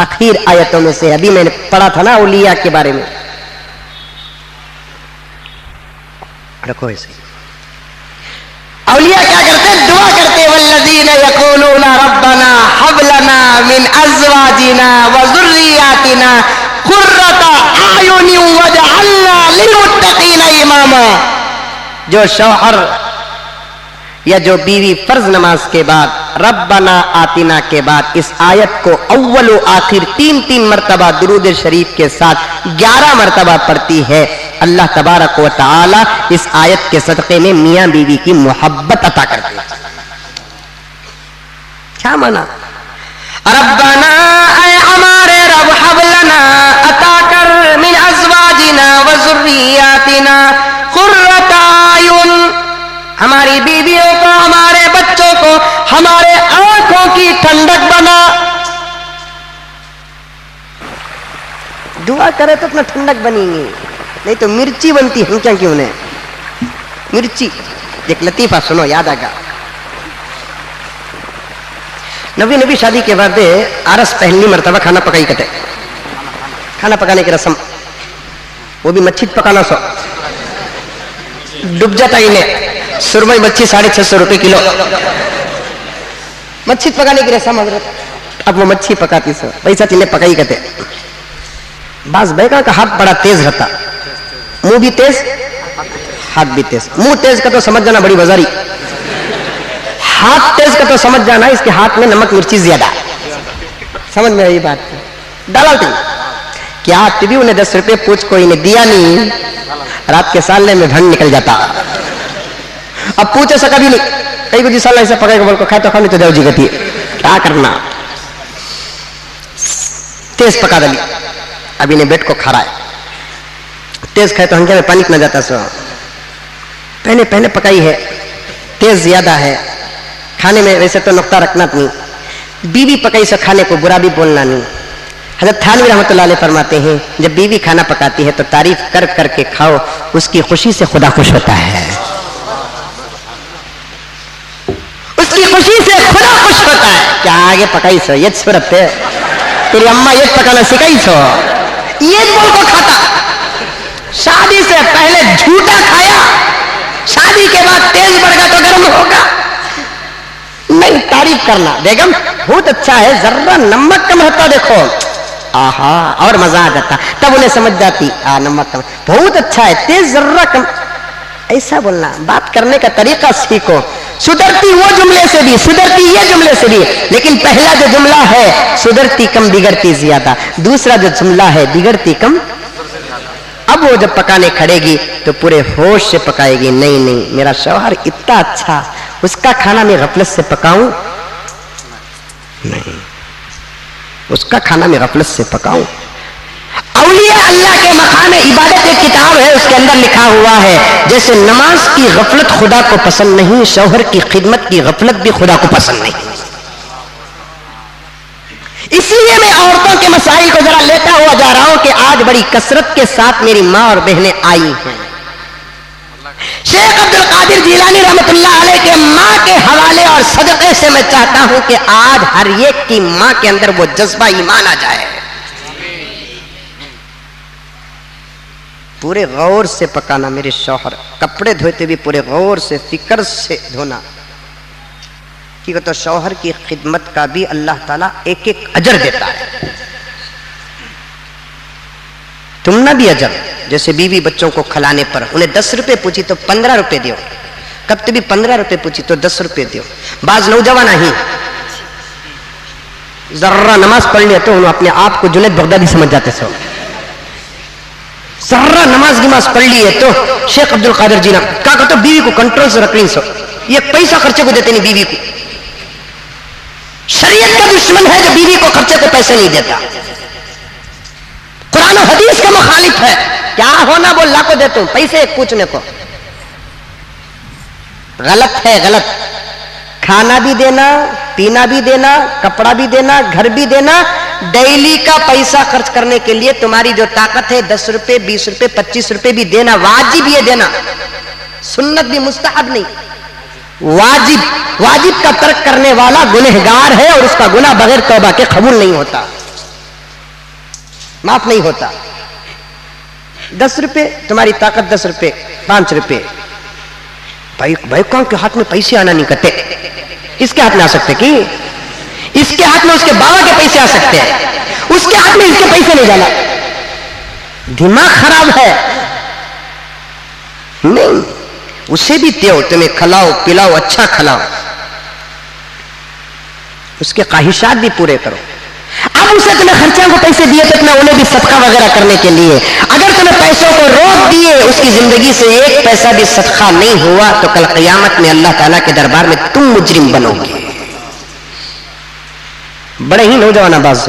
आखिर आयतों में से अभी मैंने पढ़ा था ना औलिया के बारे में। रखो ऐसे औलिया क्या करते? दुआ करते, वल्लज़ीना यक़ूलूना रब्बना हब लना मिन अज़वाजिना व ज़ुर्रिय्यातिना क़ुर्रता अयुनिन वजअलना लिलमुत्तक़ीना इमामा। जो शौहर या जो बीवी फर्ज नमाज के बाद रब्बना आतिना के बाद इस आयत को अव्वल व आखिर 3-3 मरतबा दुरूद शरीफ के साथ 11 मरतबा पढ़ती है, अल्लाह तबारक व तआला इस आयत के सदक़े में मियां बीवी की मोहब्बत अता करते हैं। क्या माना? रब्बना ऐ हमारे रब हब लना अता कर मिन अज़वाजिना व ज़ुर्रिय्यातिना क़ुर्रता अयुन। हमारी बीवियों को, हमारे बच्चों को हमारे आंखों की ठंडक बना। दुआ करे तो अपना ठंडक बनेंगे, नहीं तो मिर्ची बनती। हम क्या क्यों ने मिर्ची। एक लतीफा सुनो, याद आएगा। नबी शादी के बाद आरस पहली मरतबा खाना पकाई कटे, खाना पकाने की रस्म, वो भी मच्छी पकाना सो डूब जाता इन्हें। सुरमई मच्छी 650 रुपए किलो मच्छी पकाने की रस्म हजरत। अब वो मच्छी पकाती सो पैसा तिन्हें पकाई कटे। बाज बैगा का हाथ बड़ा तेज रहता, मुंह भी तेज हाथ भी तेज। मुंह तेज का तो समझ जाना बड़ी बाजारी, हाथ तेज का तो समझ जाना इसके हाथ में नमक मिर्ची ज्यादा। समझ में आई बात? डाला थी क्या आती भी उन्हें 10 रुपए पूछ कोई ने दिया नहीं, रात के सालने में भंग निकल जाता। अब पूछे सका भी नहीं, कई गुजी साल ऐसा पकाएगा बोल को खाए तो खाने तो जाओ जी गति क्या करना। तेज पका डाली अभी ने बेट को खा रहा है, तेज खाए तो हंके में पानी न जाता सो, पहले पहले पकाई है, तेज ज्यादा है, खाने में वैसे तो नुक्ता रखना नहीं, बीवी पकाई सो खाने को बुरा भी बोलना नहीं। हज़रत थानवी रहमतुल्लाह अलैह फरमाते हैं जब बीवी खाना पकाती है तो तारीफ कर करके खाओ, उसकी खुशी से खुदा खुश होता है, उसकी खुशी से खुदा खुश होता है। क्या आगे पकाई सो ये सूरत है, तेरी अम्मा ये पकाना सिखाई सो, ये बोल को खाता। शादी से पहले झूठा खाया, शादी के बाद तेज बढ़ गया तो गर्म होगा। नहीं, तारीफ करना, बेगम बहुत अच्छा है, जरा नमक कम होता देखो, आहा और मजा आ जाता, तब उन्हें समझ जाती नमक कम, बहुत अच्छा है, तेज जरा कम, ऐसा बोलना। बात करने का तरीका सीखो, सुधरती वो जुमले से भी, सुधरती ये जुमले से भी, लेकिन पहला जो जुमला है सुधरती कम बिगड़ती ज्यादा, दूसरा जो जुमला है बिगड़ती कम। अब वो जब पकाने खड़ेगी तो पूरे होश से पकाएगी, नहीं नहीं मेरा शौहर इतना अच्छा, उसका खाना मैं गफलत से पकाऊं नहीं, उसका खाना मैं गफलत से पकाऊं। औलिया अल्लाह के मकाम इबादत एक किताब है, उसके अंदर लिखा हुआ है जैसे नमाज की गफलत खुदा को पसंद नहीं, शौहर की खिदमत की गफलत भी खुदा को पसंद नहीं। इसलिए मैं औरतों के मसाइल को जरा लेता हुआ जा रहा हूं कि आज बड़ी कसरत के साथ मेरी मां और बहनें आई हैं। शेख अब्दुल कादिर जिलानी रहमतुल्लाह अलैह के मां के हवाले और सदक़े से मैं चाहता हूं कि आज हर एक की मां के अंदर वो जज्बा ईमान आ जाए। पूरे गौर से पकाना मेरे शौहर, कपड़े धोते भी पूरे गौर से फिक्र से धोना, कि तो शौहर की खिदमत का भी अल्लाह ताला एक एक अजर देता है, तुम ना भी अजर। जैसे बीवी बच्चों को खिलाने पर उन्हें 10 रुपए पूछी तो 15 रुपए दियो, कभी भी 15 रुपए पूछी तो 10 रुपए दियो। बाज नौजवान ही जर्रा नमाज पढ़ लिया तो उन्हें अपने आप को जुनैद बगदादी समझ जाते सो, जर्रा नमाज पढ़ ली है तो शेख अब्दुल कादिर जी ना क्या कहते बीवी को कंट्रोल से रख ली सो, ये पैसा खर्चे को देते नहीं बीवी को, शरीयत का दुश्मन है जो बीवी को खर्चे को पैसे नहीं देता, कुरान और हदीस का मुखालिफ है। क्या होना बोल ला को देता हूं पैसे पूछने को, गलत है, गलत। खाना भी देना, पीना भी देना, कपड़ा भी देना, घर भी देना, डेली का पैसा खर्च करने के लिए तुम्हारी जो ताकत है 10 रुपए 20 रुपए 25 रुपए भी देना, वाजिब ये देना, सुन्नत भी मुस्तहब नहीं, वाजिब। वाजिब का तर्क करने वाला गुनहगार है और उसका गुनाह बगैर तौबा के कबूल नहीं होता, माफ नहीं होता। 10 रुपए तुम्हारी ताकत, 10 रुपए 5 रुपए, भाई कौन के हाथ में पैसे आना नहीं करते, इसके हाथ में आ सकते कि इसके हाथ में उसके बाबा के पैसे आ सकते हैं, उसके हाथ में इसके पैसे नहीं जाना, दिमाग खराब है। नहीं, उसे भी दो, तुम्हें खिलाओ पिलाओ, अच्छा खिलाओ, उसके ख्वाहिशात भी पूरे करो। अब उसे तुम्हें खर्चा को पैसे दिए तो तुम्हें उन्हें भी सदका वगैरह करने के लिए, अगर तुम्हें पैसों को रोक दिए, उसकी जिंदगी से एक पैसा भी सदका नहीं हुआ तो कल क़यामत में अल्लाह ताला के दरबार में तुम मुजरिम बनोगे। बड़े ही नौजवान आवाज,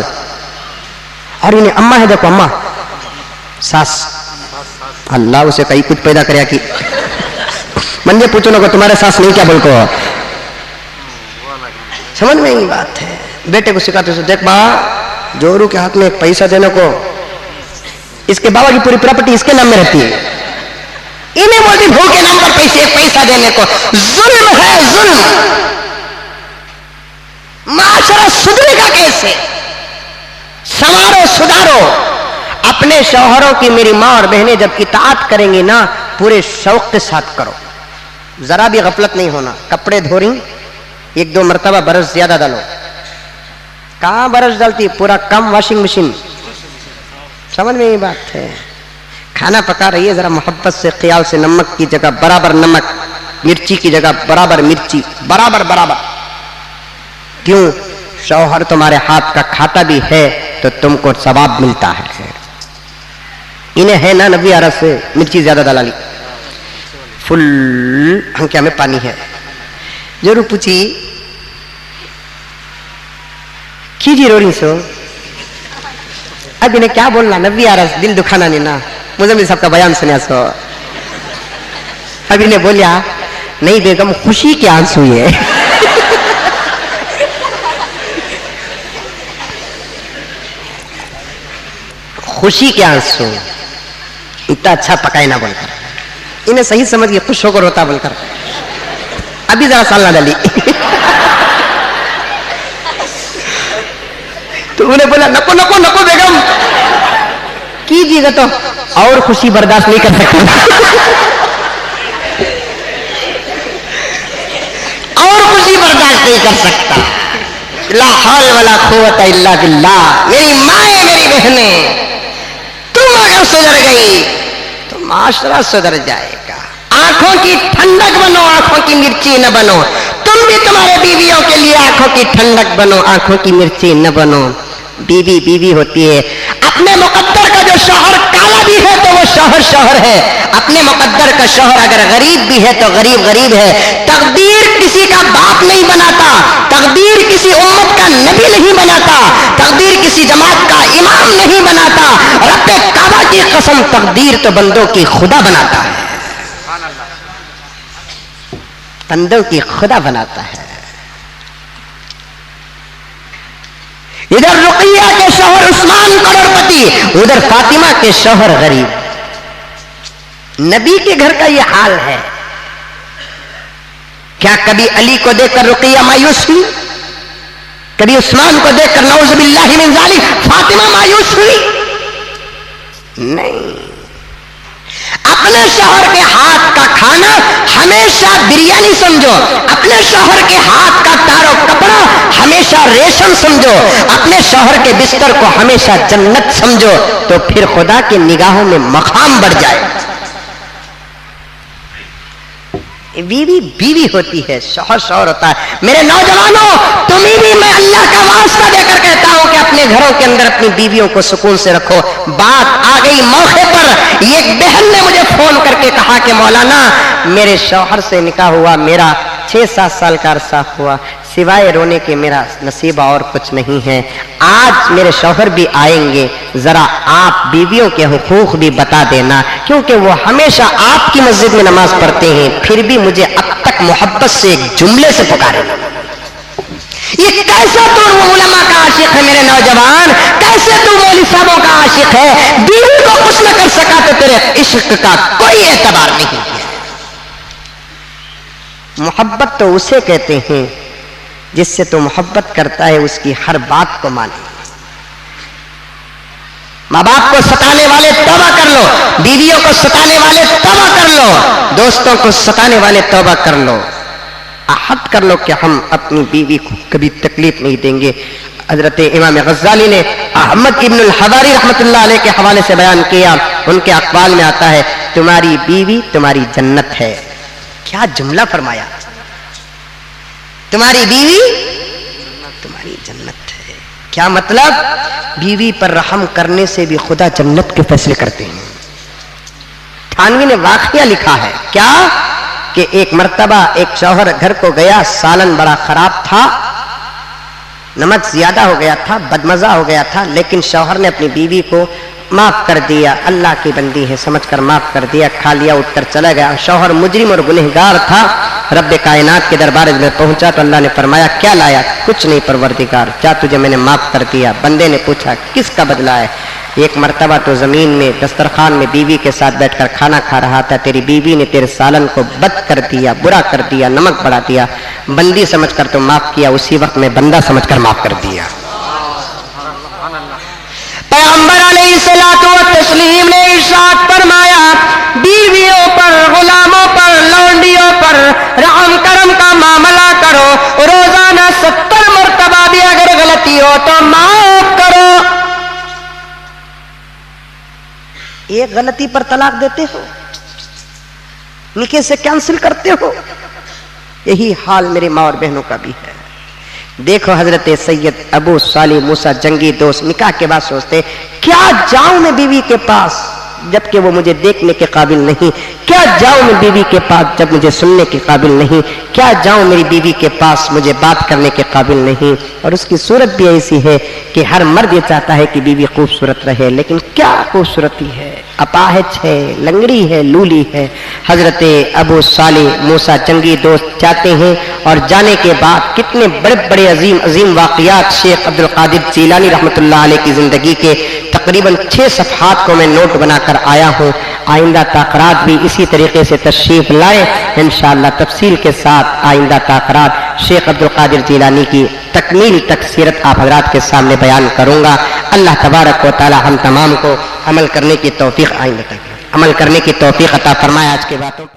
और इन्हें अम्मा है, देखो अम्मा सास, अल्लाह उसे कहीं कुछ पैदा करे कि मंजे पूछो ना को तुम्हारे सास नहीं क्या बोल को, समझ में ही बात है। बेटे को सिखाते हो, देख बा जोरू के हाथ में एक पैसा देने को, इसके बाबा की पूरी प्रॉपर्टी इसके नाम में रहती है, इन्हें बोलती भू के नाम पर पैसे, एक पैसा देने को जुल्म है, जुल्म। माशरा सुधरेगा कैसे? संवारो, सुधारो अपने शौहरों की। मेरी माँ और बहनें जब इताअत करेंगी ना, पूरे शौक के साथ करो, जरा भी गफलत नहीं होना। कपड़े धो रही 1-2 मरतबा बरस ज्यादा डालो, कहां बरस डालती, पूरा कम वॉशिंग मशीन, समझ में ये बात है। खाना पका रही है, जरा मोहब्बत से, ख्याल से, नमक की जगह बराबर नमक, मिर्ची की जगह बराबर मिर्ची, बराबर बराबर। क्यों? शौहर तुम्हारे हाथ का खाता भी है तो तुमको सवाब मिलता है। इन्हें है ना नबी आरस से मिर्ची ज्यादा डाला ली, फुल हंकिया में पानी है, जरूर पूछी कीजिए रोरी सो اب انہیں کیا بولنا نبی عرض دل دکھانا نہیں نا مزمل صاحب کا بیان سنیا سو اب انہیں بولیا نہیں بیگم خوشی کے آنسو ہے خوشی کے آنسو اتنا اچھا پکائے نہ بول کر انہیں صحیح سمجھ کے خوش ہو کر روتا بول کر ابھی ذرا سال نہ ڈالی تو انہیں بولا نکو نکو نکو بیگم کیجیے گا تو اور خوشی برداشت نہیں کر سکتا اور خوشی برداشت نہیں کر سکتا لا حول ولا قوت الا باللہ میری مائیں میری بہنیں تم اگر سدھر گئی تو معاشرہ سدھر جائے گا آنکھوں کی ٹھنڈک بنو آنکھوں کی مرچی نہ بنو تم بھی تمہارے بیویوں کے لیے آنکھوں کی ٹھنڈک بنو آنکھوں کی مرچی نہ بنو بیوی بیوی ہوتی ہے اپنے مقدر کا جو شوہر کالا بھی ہے تو وہ شوہر شوہر ہے اپنے مقدر کا شوہر اگر غریب بھی ہے تو غریب غریب ہے تقدیر کسی کا باپ نہیں بناتا تقدیر کسی امت کا نبی نہیں بناتا تقدیر کسی جماعت کا امام نہیں بناتا رب کعبہ کی قسم تقدیر تو بندوں کی خدا بناتا ہے بندوں کی خدا بناتا ہے ادھر رقیہ کے شوہر عثمان کروڑپتی ادھر فاطمہ کے شوہر غریب نبی کے گھر کا یہ حال ہے کیا کبھی علی کو دیکھ کر رقیہ مایوس ہوئی کبھی عثمان کو دیکھ کر نعوذ باللہ من ذالک فاطمہ مایوس ہوئی نہیں اپنے شوہر کے ہاتھ کا کھانا ہمیشہ بریانی سمجھو اپنے شوہر کے ہاتھ کا تارو کپڑا ہمیشہ ریشم سمجھو اپنے شوہر کے بستر کو ہمیشہ جنت سمجھو تو پھر خدا کی نگاہوں میں مقام بڑھ جائے بیوی بیوی ہوتی ہے شوہر شوہر ہوتا ہے میرے نوجوانوں تمہیں بھی میں اللہ کا واسطہ دے کر کہتا ہوں کہ اپنے گھروں کے اندر اپنی بیویوں کو سکون سے رکھو بات آ گئی موقع پر ایک بہن نے مجھے فون کر کے کہا کہ مولانا میرے شوہر سے نکاح ہوا میرا 6-7 سال کا عرصہ ہوا سوائے رونے کے میرا نصیب اور کچھ نہیں ہے آج میرے شوہر بھی آئیں گے ذرا آپ بیویوں کے حقوق بھی بتا دینا کیونکہ وہ ہمیشہ آپ کی مسجد میں نماز پڑھتے ہیں پھر بھی مجھے اب تک محبت سے ایک جملے سے پکارے یہ کیسا تو علماء کا عاشق ہے میرے نوجوان کیسے تو مولوی صاحبوں کا عاشق ہے بیوی کو کچھ نہ کر سکا تو تیرے عشق کا کوئی اعتبار نہیں ہے محبت تو اسے کہتے ہیں جس سے تو محبت کرتا ہے اس کی ہر بات کو مانے ماں باپ کو ستانے والے توبہ کر لو بیویوں کو ستانے والے توبہ کر لو دوستوں کو ستانے والے توبہ کر لو عہد کر لو کہ ہم اپنی بیوی کو کبھی تکلیف نہیں دیں گے حضرت امام غزالی نے احمد ابن الحواری رحمۃ اللہ علیہ کے حوالے سے بیان کیا ان کے اقوال میں آتا ہے تمہاری بیوی تمہاری جنت ہے کیا جملہ فرمایا تمہاری بیوی تمہاری جنت ہے کیا مطلب بیوی پر رحم کرنے سے بھی خدا جنت کے فیصلے کرتے ہیں تھانوی نے واقعہ لکھا ہے کیا کہ ایک مرتبہ ایک شوہر گھر کو گیا سالن بڑا خراب تھا نمک زیادہ ہو گیا تھا بدمزہ ہو گیا تھا لیکن شوہر نے اپنی بیوی کو معاف کر دیا اللہ کی بندی ہے سمجھ کر معاف کر دیا کھا لیا اٹھ کر چلا گیا شوہر مجرم اور گنہگار تھا رب کائنات کے دربار میں پہنچا تو اللہ نے فرمایا کیا لایا کچھ نہیں پروردگار کیا تجھے میں نے معاف کر دیا بندے نے پوچھا کس کا بدلہ ہے ایک مرتبہ تو زمین میں دسترخوان میں بیوی کے ساتھ بیٹھ کر کھانا کھا رہا تھا تیری بیوی نے تیرے سالن کو بد کر دیا برا کر دیا نمک بڑھا دیا بندی سمجھ کر تو معاف کیا اسی وقت میں بندہ سمجھ کر معاف کر دیا پیغمبر علیہ الصلوۃ والتسلیم نے ارشاد فرمایا بیویوں پر غلاموں پر لونڈیوں پر رحم کرم کا معاملہ کرو روزانہ 70 مرتبہ بھی اگر غلطی ہو تو معاف کرو ایک غلطی پر طلاق دیتے ہو نکاح سے کینسل کرتے ہو یہی حال میرے ماں اور بہنوں کا بھی ہے دیکھو حضرت سید ابو صالح موسیٰ جنگی دوست نکاح کے بعد سوچتے کیا جاؤں میں بیوی کے پاس جبکہ وہ مجھے دیکھنے کے قابل نہیں؟ کیا جاؤں میں بیوی کے پاس جب مجھے سننے کے قابل نہیں؟ کیا جاؤں میری بیوی کے پاس مجھے بات کرنے کے قابل نہیں؟ اور اس کی صورت بھی ایسی ہے کہ ہر مرد یہ چاہتا ہے کہ بیوی خوبصورت رہے، لیکن کیا خوبصورتی ہے، اپاہج ہے، لنگڑی ہے، لولی ہے۔ حضرت ابو صالح موسیٰ چنگی دوست جاتے ہیں، اور جانے کے بعد کتنے بڑے بڑے عظیم عظیم واقعات شیخ عبد القادر جیلانی رحمۃ اللہ علیہ کی زندگی کے تقریباً 6 صفحات کو میں نوٹ بنا کر آیا ہوں۔ آئندہ تاخرات بھی اسی طریقے سے تشریف لائیں، انشاءاللہ تفصیل کے ساتھ آئندہ تاخرات شیخ عبد القادر جیلانی کی تکمیل تک سیرت آپ حضرات کے سامنے بیان کروں گا۔ اللہ تبارک و تعالی ہم تمام کو عمل کرنے کی توفیق عطا فرمائے۔ آج کے باتوں